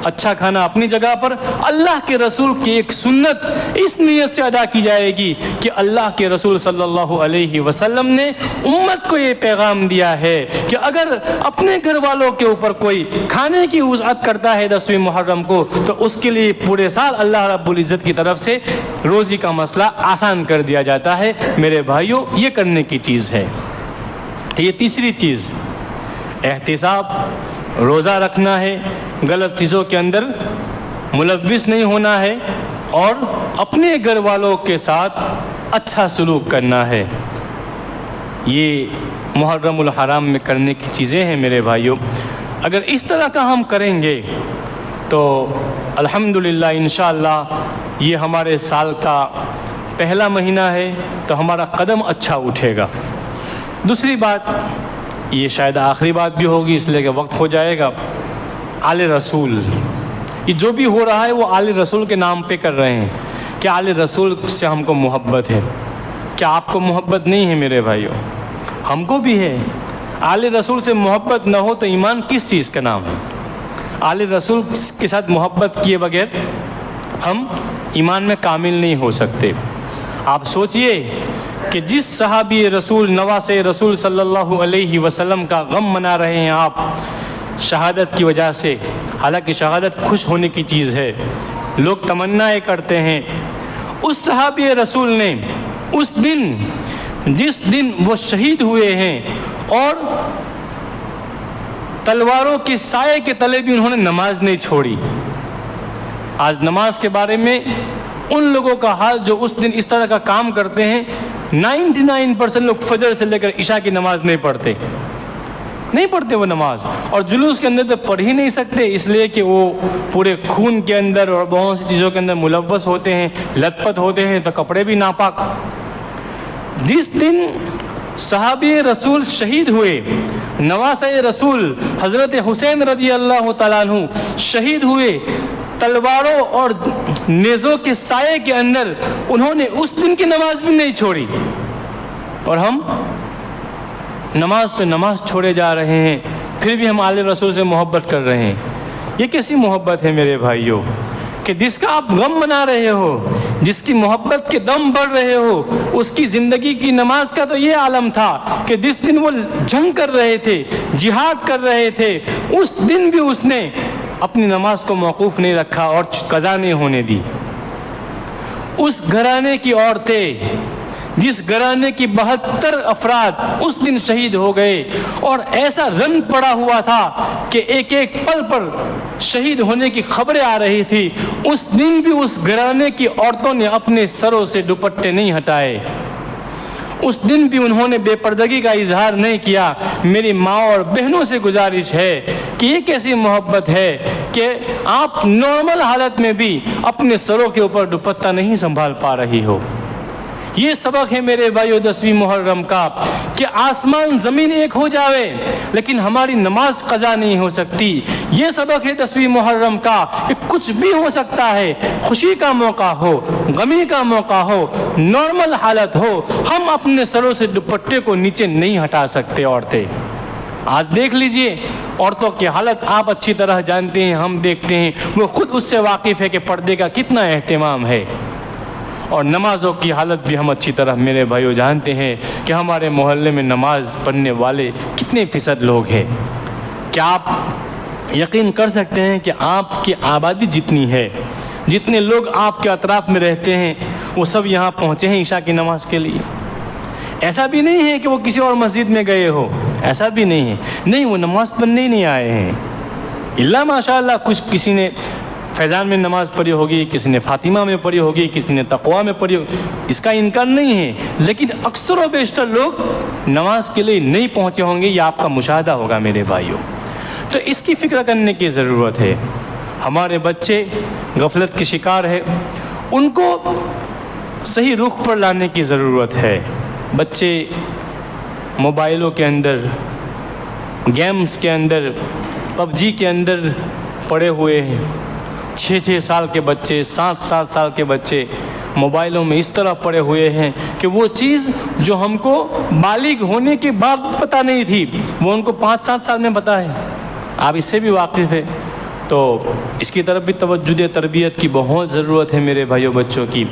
اچھا کھانا اپنی جگہ پر، اللہ کے رسول کی ایک سنت اس نیت سے ادا کی جائے گی کہ اللہ کے رسول صلی اللہ علیہ وسلم نے امت کو یہ پیغام دیا ہے کہ اگر اپنے گھر والوں کے اوپر کوئی کھانے کی وسعت کرتا ہے 10ویں محرم کو تو اس کے لیے پورے سال اللہ رب العزت کی طرف سے روزی کا مسئلہ آسان کر دیا جاتا ہے. میرے بھائیوں یہ کرنے کی چیز ہے. یہ تیسری چیز احتساب، روزہ رکھنا ہے، غلط چیزوں کے اندر ملوث نہیں ہونا ہے اور اپنے گھر والوں کے ساتھ اچھا سلوک کرنا ہے. یہ محرم الحرام میں کرنے کی چیزیں ہیں میرے بھائیوں. اگر اس طرح کا ہم کریں گے تو الحمدللہ انشاءاللہ یہ ہمارے سال کا پہلا مہینہ ہے تو ہمارا قدم اچھا اٹھے گا. دوسری بات، یہ شاید آخری بات بھی ہوگی اس لیے کہ وقت ہو جائے گا، آل رسول. یہ جو بھی ہو رہا ہے وہ آل رسول کے نام پہ کر رہے ہیں. کیا آل رسول سے ہم کو محبت ہے؟ کیا آپ کو محبت نہیں ہے میرے بھائیوں؟ ہم کو بھی ہے. آل رسول سے محبت نہ ہو تو ایمان کس چیز کا نام ہے؟ آل رسول کے ساتھ محبت کیے بغیر ہم ایمان میں کامل نہیں ہو سکتے. آپ سوچئے کہ جس صحابی رسول نواسے رسول صلی اللہ علیہ وسلم کا غم منا رہے ہیں آپ شہادت کی وجہ سے، حالانکہ شہادت خوش ہونے کی چیز ہے، لوگ تمنائیں کرتے ہیں. اس صحابی رسول نے اس دن، جس دن وہ شہید ہوئے ہیں اور تلواروں کے سائے کے تلے بھی انہوں نے نماز نہیں چھوڑی. آج نماز کے بارے میں ان لوگوں کا حال جو اس دن اس طرح کا کام کرتے ہیں، 99% لوگ فجر سے لے کر عشاء کی نماز نہیں پڑھتے وہ نماز، اور جلوس کے اندر تو پڑھ ہی نہیں سکتے اس لیے کہ وہ پورے خون کے اندر اور بہت سی چیزوں کے اندر ملوث ہوتے ہیں، لت پت ہوتے ہیں، تو کپڑے بھی ناپاک. جس دن صحابی رسول شہید ہوئے، نواسہ رسول حضرت حسین رضی اللہ تعالیٰ عنہ شہید ہوئے، تلواروں اور نیزوں کے سائے کے اندر انہوں نے اس دن کی نماز بھی نہیں چھوڑی، اور ہم نماز پہ نماز چھوڑے جا رہے ہیں، پھر بھی ہم آل رسول سے محبت کر رہے ہیں. یہ کیسی محبت ہے میرے بھائیوں کہ جس کا آپ غم منا رہے ہو، جس کی محبت کے دم بڑھ رہے ہو، اس کی زندگی کی نماز کا تو یہ عالم تھا کہ جس دن وہ جنگ کر رہے تھے، جہاد کر رہے تھے، اس دن بھی اس نے اپنی نماز کو موقوف نہیں رکھا اور قضا نہیں ہونے دی. اس گھرانے کی عورتیں، جس گھرانے کی 72 افراد اس دن شہید ہو گئے اور ایسا رن پڑا ہوا تھا کہ ایک ایک پل پر شہید ہونے کی خبریں آ رہی تھی، اس دن بھی اس گھرانے کی عورتوں نے اپنے سروں سے دوپٹے نہیں ہٹائے. اس دن بھی انہوں نے بے پردگی کا اظہار نہیں کیا. میری ماں اور بہنوں سے گزارش ہے کہ یہ کیسی محبت ہے کہ آپ نارمل حالت میں بھی اپنے سروں کے اوپر دوپٹہ نہیں سنبھال پا رہی ہو. یہ سبق ہے میرے بھائیو 10ویں محرم کا کہ آسمان زمین ایک ہو جاوے لیکن ہماری نماز قضا نہیں ہو سکتی. یہ سبق ہے 10ویں محرم کا کہ کچھ بھی ہو سکتا ہے، خوشی کا موقع ہو، غمی کا موقع ہو، نارمل حالت ہو، ہم اپنے سروں سے دوپٹے کو نیچے نہیں ہٹا سکتے. عورتیں آج دیکھ لیجئے، عورتوں کی حالت آپ اچھی طرح جانتے ہیں، ہم دیکھتے ہیں، وہ خود اس سے واقف ہے کہ پردے کا کتنا اہتمام ہے. اور نمازوں کی حالت بھی ہم اچھی طرح میرے بھائیو جانتے ہیں کہ ہمارے محلے میں نماز پڑھنے والے کتنے فیصد لوگ ہیں. کیا آپ یقین کر سکتے ہیں کہ آپ کی آبادی جتنی ہے، جتنے لوگ آپ کے اطراف میں رہتے ہیں، وہ سب یہاں پہنچے ہیں عشاء کی نماز کے لیے؟ ایسا بھی نہیں ہے کہ وہ کسی اور مسجد میں گئے ہو، ایسا بھی نہیں ہے. نہیں، وہ نماز پڑھنے ہی نہیں آئے ہیں. اللہ ماشاء اللہ کچھ کسی نے فیضان میں نماز پڑھی ہوگی، کسی نے فاطمہ میں پڑھی ہوگی، کسی نے تقویٰ میں پڑھی ہوگی، اس کا انکار نہیں ہے، لیکن اکثر و بیشتر لوگ نماز کے لیے نہیں پہنچے ہوں گے. یہ آپ کا مشاہدہ ہوگا میرے بھائیوں. تو اس کی فکر کرنے کی ضرورت ہے. ہمارے بچے غفلت کے شکار ہے، ان کو صحیح رخ پر لانے کی ضرورت ہے. بچے موبائلوں کے اندر، گیمز کے اندر، پب جی کے اندر پڑے ہوئے ہیں. 6 سال کے بچے، 7 سال کے بچے موبائلوں میں اس طرح پڑے ہوئے ہیں کہ وہ چیز جو ہم کو بالغ ہونے کے بعد پتہ نہیں تھی، وہ ان کو 5-7 سال میں پتہ ہے. آپ اس سے بھی واقف ہے. تو اس کی طرف بھی توجہ تربیت کی بہت ضرورت ہے میرے بھائیوں بچوں کی.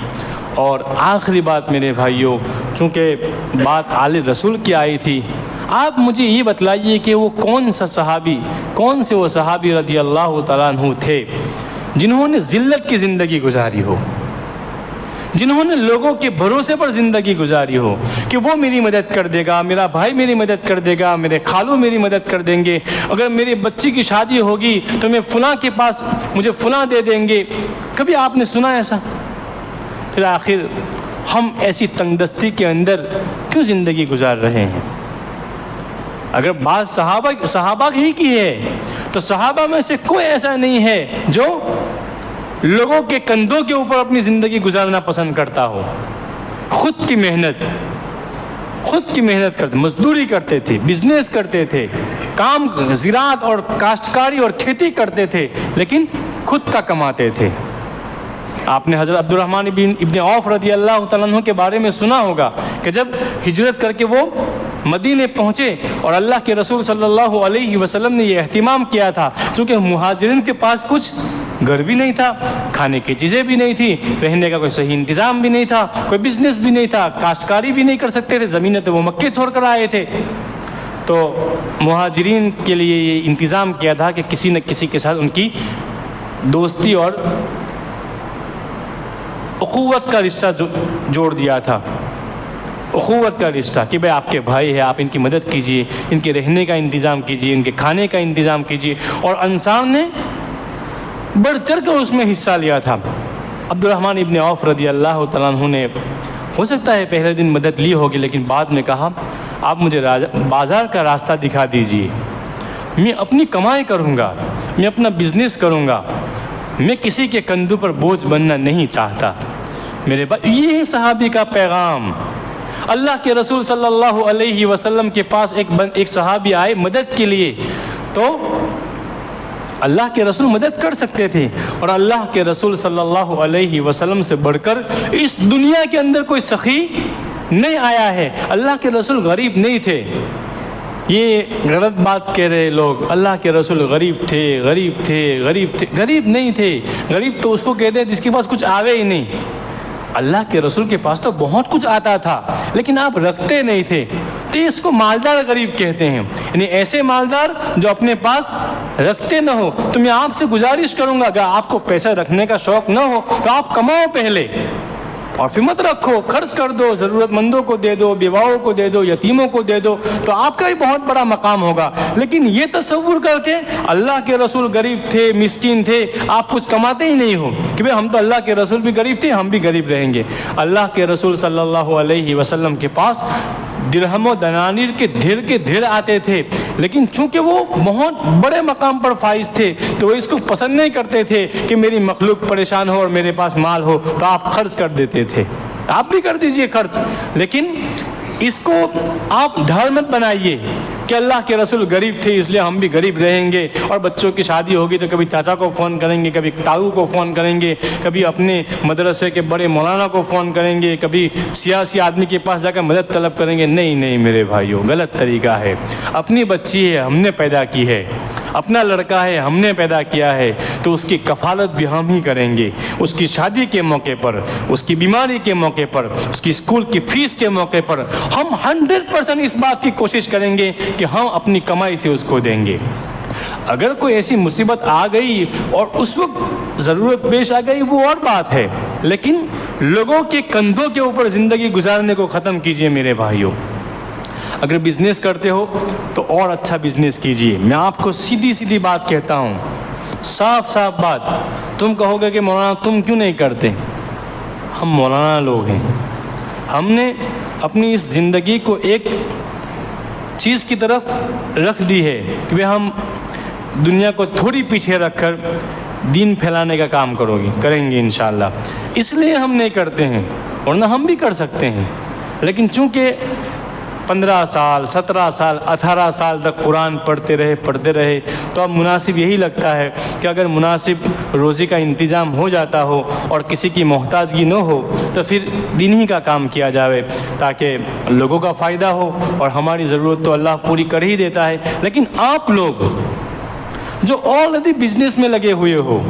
اور آخری بات میرے بھائیوں، چونکہ بات آل رسول کی آئی تھی، آپ مجھے یہ بتلائیے کہ وہ کون سے وہ صحابی رضی اللہ تعالیٰ عنہ تھے جنہوں نے ذلت کی زندگی گزاری ہو، جنہوں نے لوگوں کے بھروسے پر زندگی گزاری ہو کہ وہ میری مدد کر دے گا، میرا بھائی میری مدد کر دے گا، میرے خالو میری مدد کر دیں گے، اگر میری بچی کی شادی ہوگی تو میں فلاں کے پاس مجھے فلاں دے دیں گے. کبھی آپ نے سنا ایسا؟ پھر آخر ہم ایسی تنگ دستی کے اندر کیوں زندگی گزار رہے ہیں؟ اگر بات صحابہ ہی کی ہے تو صحابہ میں سے کوئی ایسا نہیں ہے جو لوگوں کے کندھوں کے اوپر اپنی زندگی گزارنا پسند کرتا ہو. خود کی محنت کرتے، مزدوری کرتے تھے، بزنس کرتے تھے، کام زراعت اور کاشتکاری اور کھیتی کرتے تھے، لیکن خود کا کماتے تھے. آپ نے حضرت عبدالرحمن ابن عوف رضی اللہ تعالیٰ عنہ کے بارے میں سنا ہوگا کہ جب ہجرت کر کے وہ مدینے پہنچے اور اللہ کے رسول صلی اللہ علیہ وسلم نے یہ اہتمام کیا تھا، کیونکہ مہاجرین کے پاس کچھ گھر بھی نہیں تھا، کھانے کی چیزیں بھی نہیں تھی، رہنے کا کوئی صحیح انتظام بھی نہیں تھا، کوئی بزنس بھی نہیں تھا، کاشتکاری بھی نہیں کر سکتے تھے، زمینیں تو وہ مکے چھوڑ کر آئے تھے. تو مہاجرین کے لیے یہ انتظام کیا تھا کہ کسی نہ کسی کے ساتھ ان کی دوستی اور اخوت کا رشتہ جوڑ دیا تھا. اخوت کا رشتہ کہ بھائی آپ کے بھائی ہے، آپ ان کی مدد کیجئے، ان کے رہنے کا انتظام کیجئے، ان کے کھانے کا انتظام کیجئے. اور انصار نے بڑھ چڑھ کر اس میں حصہ لیا تھا. عبدالرحمن ابن عوف رضی اللہ تعالیٰ عنہ نے ہو سکتا ہے پہلے دن مدد لی ہوگی، لیکن بعد میں کہا آپ مجھے بازار کا راستہ دکھا دیجئے، میں اپنی کمائی کروں گا، میں اپنا بزنس کروں گا، میں کسی کے کندھوں پر بوجھ بننا نہیں چاہتا. میرے بھائی، یہ ہے صحابی کا پیغام. اللہ کے رسول صلی اللہ علیہ وسلم کے پاس ایک صحابی آئے مدد کے لیے، تو اللہ کے رسول مدد کر سکتے تھے، اور اللہ کے رسول صلی اللہ علیہ وسلم سے بڑھ کر اس دنیا کے اندر کوئی سخی نہیں آیا ہے. اللہ کے رسول غریب نہیں تھے. یہ غلط بات کہہ رہے لوگ، اللہ کے رسول غریب تھے، غریب نہیں تھے. غریب تو اس کو کہتے ہیں جس کے پاس کچھ آوے ہی نہیں. اللہ کے رسول کے پاس تو بہت کچھ آتا تھا، لیکن آپ رکھتے نہیں تھے، تو اس کو مالدار غریب کہتے ہیں. یعنی ایسے مالدار جو اپنے پاس رکھتے نہ ہو. تو میں آپ سے گزارش کروں گا، اگر آپ کو پیسہ رکھنے کا شوق نہ ہو تو آپ کماؤ پہلے، اور پھر مت رکھو، خرچ کر دو، ضرورت مندوں کو دے دو، بیواؤں کو دے دو، یتیموں کو دے دو، تو آپ کا بھی بہت بڑا مقام ہوگا. لیکن یہ تصور کر کے اللہ کے رسول غریب تھے، مسکین تھے، آپ کچھ کماتے ہی نہیں ہو کہ بھئی ہم تو اللہ کے رسول بھی غریب تھے، ہم بھی غریب رہیں گے. اللہ کے رسول صلی اللہ علیہ وسلم کے پاس درہم و دنانیر کے دھر آتے تھے، لیکن چونکہ وہ بہت بڑے مقام پر فائز تھے تو وہ اس کو پسند نہیں کرتے تھے کہ میری مخلوق پریشان ہو اور میرے پاس مال ہو، تو آپ خرچ کر دیتے تھے. آپ بھی کر دیجئے خرچ، لیکن اس کو آپ ڈھال مت بنائیے کہ اللہ کے رسول غریب تھے اس لیے ہم بھی غریب رہیں گے، اور بچوں کی شادی ہوگی تو کبھی چاچا کو فون کریں گے، کبھی تاؤ کو فون کریں گے، کبھی اپنے مدرسے کے بڑے مولانا کو فون کریں گے، کبھی سیاسی آدمی کے پاس جا کر مدد طلب کریں گے۔ نہیں نہیں میرے بھائیوں، غلط طریقہ ہے۔ اپنی بچی ہے، ہم نے پیدا کی ہے، اپنا لڑکا ہے، ہم نے پیدا کیا ہے، تو اس کی کفالت بھی ہم ہی کریں گے۔ اس کی شادی کے موقع پر، اس کی بیماری کے موقع پر، اس کی اسکول کی فیس کے موقع پر ہم 100% اس بات کی کوشش کریں گے کہ ہم اپنی کمائی سے اس کو دیں گے۔ اگر کوئی ایسی مصیبت آ گئی اور اس وقت ضرورت پیش آ گئی وہ اور بات ہے، لیکن لوگوں کے کندھوں کے اوپر زندگی گزارنے کو ختم کیجئے میرے بھائیوں۔ اگر بزنس کرتے ہو تو اور اچھا بزنس کیجئے۔ میں آپ کو سیدھی سیدھی بات کہتا ہوں، صاف صاف بات۔ تم کہو گے کہ مولانا تم کیوں نہیں کرتے؟ ہم مولانا لوگ ہیں، ہم نے اپنی اس زندگی کو ایک چیز کی طرف رکھ دی ہے کہ ہم دنیا کو تھوڑی پیچھے رکھ کر دین پھیلانے کا کام کریں گے انشاءاللہ۔ اس لیے ہم نہیں کرتے ہیں، ورنہ ہم بھی کر سکتے ہیں، لیکن چونکہ 15 سال 17 سال 18 سال تک قرآن پڑھتے رہے تو اب مناسب یہی لگتا ہے کہ اگر مناسب روزی کا انتظام ہو جاتا ہو اور کسی کی محتاجگی نہ ہو تو پھر دین ہی کا کام کیا جاوے، تاکہ لوگوں کا فائدہ ہو، اور ہماری ضرورت تو اللہ پوری کر ہی دیتا ہے۔ لیکن آپ لوگ جو آلریڈی بزنس میں لگے ہوئے ہو،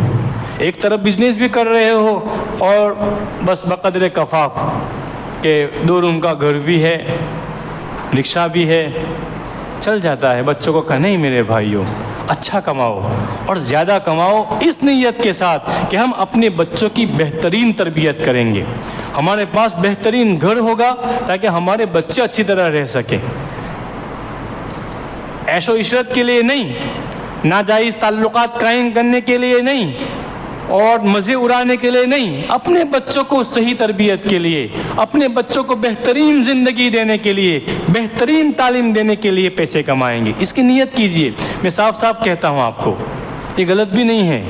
ایک طرف بزنس بھی کر رہے ہو اور بس بقدر کفاف کہ 2 روم کا گھر بھی ہے، رکشہ بھی ہے، چل جاتا ہے، بچوں کو کہا نہیں میرے بھائیوں اچھا کماؤ اور زیادہ کماؤ، اس نیت کے ساتھ کہ ہم اپنے بچوں کی بہترین تربیت کریں گے، ہمارے پاس بہترین گھر ہوگا تاکہ ہمارے بچے اچھی طرح رہ سکیں۔ عیش و عشرت کے لیے نہیں، ناجائز تعلقات قائم کرنے کے لیے نہیں، اور مزے اڑانے کے لیے نہیں، اپنے بچوں کو صحیح تربیت کے لیے، اپنے بچوں کو بہترین زندگی دینے کے لیے، بہترین تعلیم دینے کے لیے پیسے کمائیں گے۔ اس کی نیت کیجئے۔ میں صاف صاف کہتا ہوں آپ کو، یہ غلط بھی نہیں ہے۔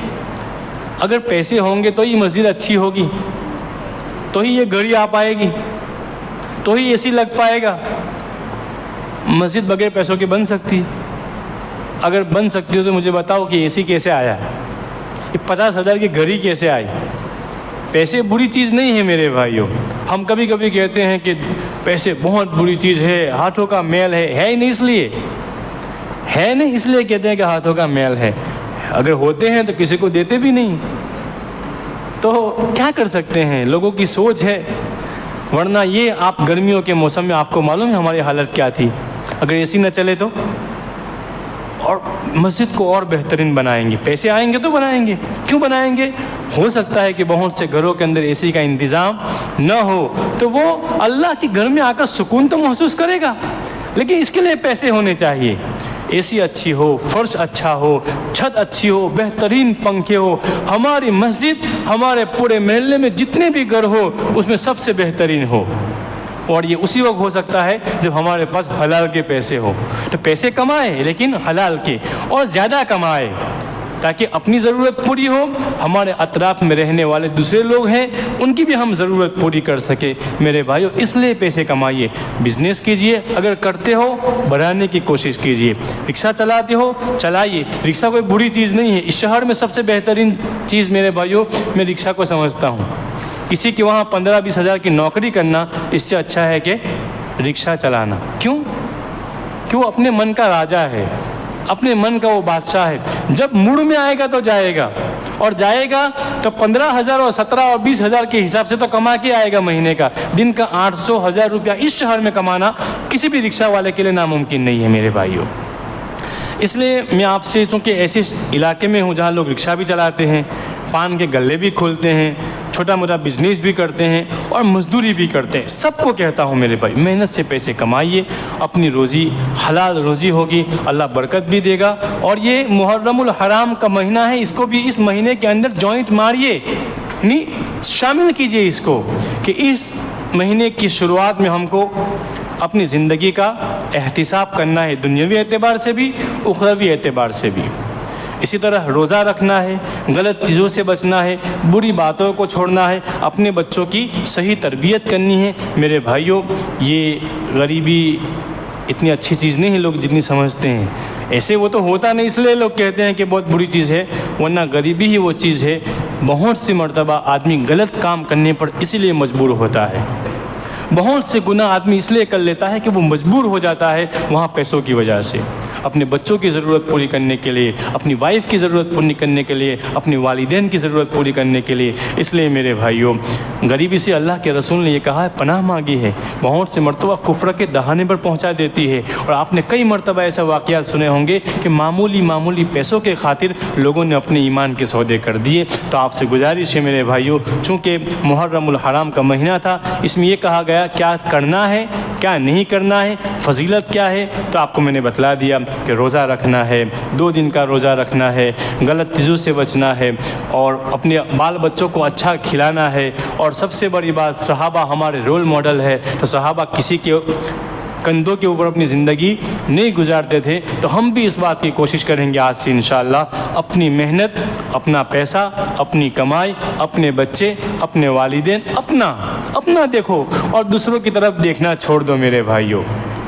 اگر پیسے ہوں گے تو ہی مسجد اچھی ہوگی، تو ہی یہ گھڑی آ پائے گی، تو ہی اے سی لگ پائے گا۔ مسجد بغیر پیسوں کے بن سکتی؟ اگر بن سکتی ہو تو مجھے بتاؤ کہ اے سی کیسے آیا، یہ 50,000 کی گھڑی کیسے آئی؟ پیسے بری چیز نہیں ہے میرے بھائیوں۔ ہم کبھی کبھی کہتے ہیں کہ پیسے بہت بری چیز ہے، ہاتھوں کا میل ہے ہی نہیں، اس لیے کہتے ہیں کہ ہاتھوں کا میل ہے۔ اگر ہوتے ہیں تو کسی کو دیتے بھی نہیں، تو کیا کر سکتے ہیں، لوگوں کی سوچ ہے۔ ورنہ یہ آپ گرمیوں کے موسم میں آپ کو معلوم ہے ہماری حالت کیا تھی، اگر اے سی نہ چلے تو۔ اور مسجد کو اور بہترین بنائیں گے، پیسے آئیں گے تو بنائیں گے۔ کیوں بنائیں گے؟ ہو سکتا ہے کہ بہت سے گھروں کے اندر اے سی کا انتظام نہ ہو، تو وہ اللہ کے گھر میں آ کر سکون تو محسوس کرے گا، لیکن اس کے لیے پیسے ہونے چاہیے۔ اے سی اچھی ہو، فرش اچھا ہو، چھت اچھی ہو، بہترین پنکھے ہو۔ ہماری مسجد ہمارے پورے محلے میں جتنے بھی گھر ہو اس میں سب سے بہترین ہو، اور یہ اسی وقت ہو سکتا ہے جب ہمارے پاس حلال کے پیسے ہو۔ تو پیسے کمائے لیکن حلال کے، اور زیادہ کمائے تاکہ اپنی ضرورت پوری ہو، ہمارے اطراف میں رہنے والے دوسرے لوگ ہیں ان کی بھی ہم ضرورت پوری کر سکے میرے بھائیو۔ اس لیے پیسے کمائیے، بزنس کیجئے، اگر کرتے ہو بڑھانے کی کوشش کیجئے۔ رکشہ چلاتے ہو چلائیے، رکشہ کوئی بری چیز نہیں ہے۔ اس شہر میں سب سے بہترین چیز میرے بھائیو میں رکشہ کو سمجھتا ہوں، کسی کے وہاں 15-20 ہزار کی نوکری کرنا اس سے اچھا ہے کہ رکشہ چلانا۔ کیوں؟ کہ وہ اپنے من کا راجا ہے، اپنے من کا وہ بادشاہ ہے۔ جب موڑ میں آئے گا تو جائے گا، اور جائے گا تو 15,000 اور 17 اور 20,000 کے حساب سے تو کما کے آئے گا مہینے کا۔ دن کا 800-1000 روپیہ اس شہر میں کمانا کسی بھی رکشہ والے کے لیے ناممکن نہیں ہے میرے بھائیوں۔ اس لیے میں آپ سے، چونکہ ایسے علاقے میں ہوں جہاں لوگ رکشہ بھی چلاتے ہیں، پان کے گلے بھی کھولتے ہیں، چھوٹا موٹا بزنس بھی کرتے ہیں اور مزدوری بھی کرتے ہیں، سب کو کہتا ہوں میرے بھائی محنت سے پیسے کمائیے، اپنی روزی حلال روزی ہوگی، اللہ برکت بھی دے گا۔ اور یہ محرم الحرام کا مہینہ ہے، اس کو بھی اس مہینے کے اندر جوائنٹ ماریے، نہیں شامل کیجئے اس کو، کہ اس مہینے کی شروعات میں ہم کو اپنی زندگی کا احتساب کرنا ہے، دنیاوی اعتبار سے بھی اخروی اعتبار سے بھی۔ اسی طرح روزہ رکھنا ہے، غلط چیزوں سے بچنا ہے، بری باتوں کو چھوڑنا ہے، اپنے بچوں کی صحیح تربیت کرنی ہے۔ میرے بھائیوں، یہ غریبی اتنی اچھی چیز نہیں ہے لوگ جتنی سمجھتے ہیں۔ ایسے وہ تو ہوتا نہیں، اس لیے لوگ کہتے ہیں کہ بہت بری چیز ہے، ورنہ غریبی ہی وہ چیز ہے۔ بہت سی مرتبہ آدمی غلط کام کرنے پر اسی لیے مجبور ہوتا ہے، بہت سے گناہ آدمی اس لیے کر لیتا ہے کہ وہ مجبور ہو جاتا ہے وہاں پیسوں کی وجہ سے، اپنے بچوں کی ضرورت پوری کرنے کے لیے، اپنی وائف کی ضرورت پوری کرنے کے لیے، اپنے والدین کی ضرورت پوری کرنے کے لیے۔ اس لیے میرے بھائیوں، غریبی سے اللہ کے رسول نے یہ کہا ہے پناہ مانگی ہے، بہت سے مرتبہ کفر کے دہانے پر پہنچا دیتی ہے۔ اور آپ نے کئی مرتبہ ایسے واقعات سنے ہوں گے کہ معمولی پیسوں کے خاطر لوگوں نے اپنے ایمان کے سودے کر دیے۔ تو آپ سے گزارش ہے میرے بھائیوں، چونکہ محرم الحرام کا مہینہ تھا، اس میں یہ کہا گیا کیا کرنا ہے کیا نہیں کرنا ہے، فضیلت کیا ہے، تو آپ کو میں نے بتلا دیا کہ روزہ رکھنا ہے، 2 دن کا روزہ رکھنا ہے، غلط چیزوں سے بچنا ہے، اور اپنے بال بچوں کو اچھا کھلانا ہے۔ اور سب سے بڑی بات، صحابہ ہمارے رول ماڈل ہے، تو صحابہ کسی کے کندھوں کے اوپر اپنی زندگی نہیں گزارتے تھے، تو ہم بھی اس بات کی کوشش کریں گے آج سے انشاءاللہ، اپنی محنت، اپنا پیسہ، اپنی کمائی، اپنے بچے، اپنے والدین، اپنا دیکھو، اور دوسروں کی طرف دیکھنا چھوڑ دو میرے بھائیوں۔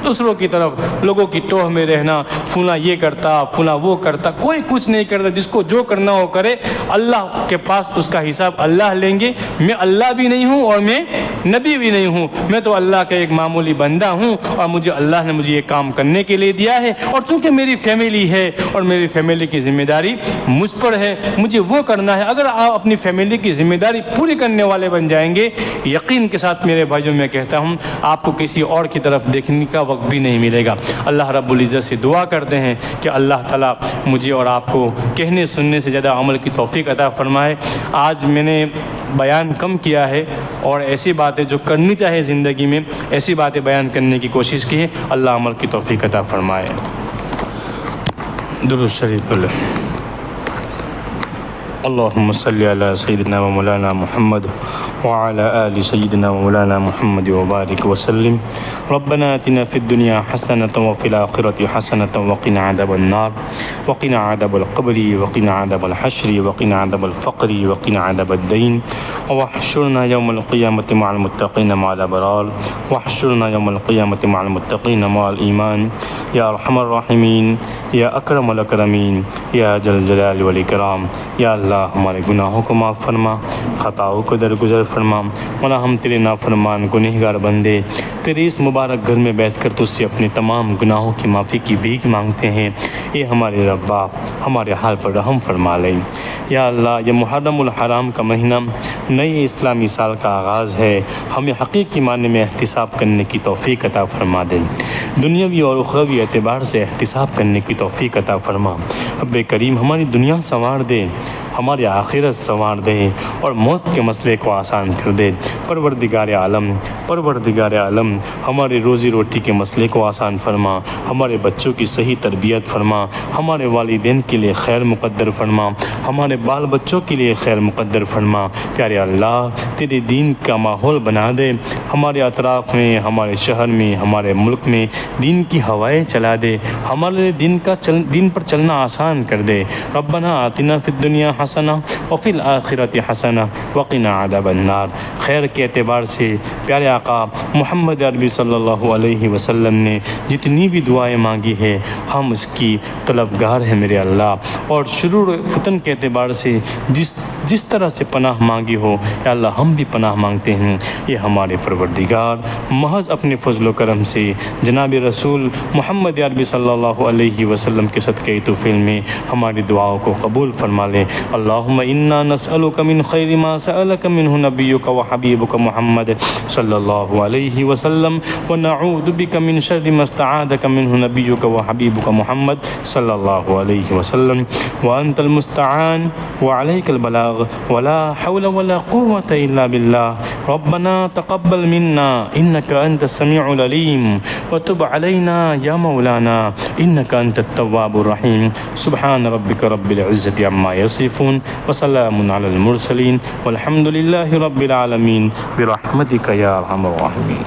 دوسروں کی طرف، لوگوں کی ٹوہ میں رہنا، فلاں یہ کرتا، فلاں وہ کرتا، کوئی کچھ نہیں کرتا، جس کو جو کرنا ہو کرے، اللہ کے پاس اس کا حساب اللہ لیں گے۔ میں اللہ بھی نہیں ہوں اور میں نبی بھی نہیں ہوں، میں تو اللہ کا ایک معمولی بندہ ہوں، اور مجھے اللہ نے مجھے یہ کام کرنے کے لیے دیا ہے، اور چونکہ میری فیملی ہے اور میری فیملی کی ذمہ داری مجھ پر ہے، مجھے وہ کرنا ہے۔ اگر آپ اپنی فیملی کی ذمہ داری پوری کرنے والے بن جائیں گے، یقین کے ساتھ میرے بھائیوں میں کہتا ہوں آپ کو کسی اور کی طرف دیکھنے کا وقت بھی نہیں ملے گا۔ اللہ رب العزت سے دعا کرتے ہیں کہ اللہ تعالیٰ مجھے اور آپ کو کہنے سننے سے زیادہ عمل کی توفیق عطا فرمائے۔ آج میں نے بیان کم کیا ہے، اور ایسی باتیں جو کرنی چاہے زندگی میں، ایسی باتیں بیان کرنے کی کوشش کی ہے۔ اللہ عمل کی توفیق عطا فرمائے۔ درود شریف پڑھ لیں۔ اللهم صل على سيدنا ومولانا محمد وعلى آل سيدنا ومولانا محمد وبارك وسلم۔ ربنا آتنا في الدنيا حسنة وفي الآخرة حسنة وقنا عذاب النار وقنا عذاب القبر وقنا عذاب الحشر وقنا عذاب الفقر وقنا عذاب الدين واحشرنا يوم القيامة مع المتقين مع الأبرار واحشرنا يوم القيامة مع المتقين مع الإيمان يا أرحم الراحمين یا اکرم الاکرمین یا ذا الجلال والإکرام۔ یا اللہ ہمارے گناہوں کو معاف فرما، خطاؤں کو درگزر فرما، مولا ہم تیرے نافرمان گنہگار بندے تیرے اس مبارک گھر میں بیٹھ کر تجھ سے اپنے تمام گناہوں کی معافی کی بھیک مانگتے ہیں۔ اے ہمارے ربا، ہمارے حال پر رحم فرما لیں۔ یا اللہ، یہ محرم الحرام کا مہینہ نئے اسلامی سال کا آغاز ہے، ہمیں حقیقی معنی میں احتساب کرنے کی توفیق عطا فرما دیں، دنیاوی اور اخروی اعتبار سے احتساب کرنے کی توفیق عطا فرما۔ رب کریم ہماری دنیا سنوار دے، ہماری آخرت سنوار دے، اور موت کے مسئلے کو آسان کر دے۔ پروردگار عالم ہمارے روزی روٹی کے مسئلے کو آسان فرما، ہمارے بچوں کی صحیح تربیت فرما، ہمارے والدین کے لیے خیر مقدر فرما، ہمارے بال بچوں کے لیے خیر مقدر فرما۔ پیارے اللہ، تیرے دین کا ماحول بنا دے، ہمارے اطراف میں، ہمارے شہر میں، ہمارے ملک میں دین کی ہوائیں چلا دے، ہمارے لیے دین پر چلنا آسان کر دے۔ ربنا آتنا فی الدنیا حسنہ وفی الآخرۃ حسنہ وقنا عذاب النار۔ خیر کے اعتبار سے پیارے آقا محمد عربی صلی اللہ علیہ وسلم نے جتنی بھی دعائیں مانگی ہے، ہم اس کی طلبگار ہیں میرے اللہ، اور شرور فتن کے اعتبار سے جس طرح سے پناہ مانگی ہو، یا اللہ ہم بھی پناہ مانگتے ہیں۔ یہ ہمارے پروردگار محض اپنے فضل و کرم سے جناب رسول محمد عربی صلی اللہ علیہ وسلم کے صدقے توفیل میں ہماری دعاؤں کو قبول فرما لے۔ اللہم انا نسألک من خیر ما سألک منہ نبیک و حبیبک محمد صلی اللہ علیہ وسلم، ونعوذ بک من شر ما استعاذک منہ نبیک و حبیبک محمد صلی اللہ علیہ وسلم، وانت المستعان وعلیک البلاغ ولا حول ولا قوة الا باللہ۔ ربنا تقبل منا انک انت السمیع العلیم وتب علینا یا مولانا انک انت التواب الرحیم۔ سبحان ربک رب العزة عما یصفون وسلام علی المرسلین والحمد للہ رب العالمین برحمتک یا ارحم الراحمین۔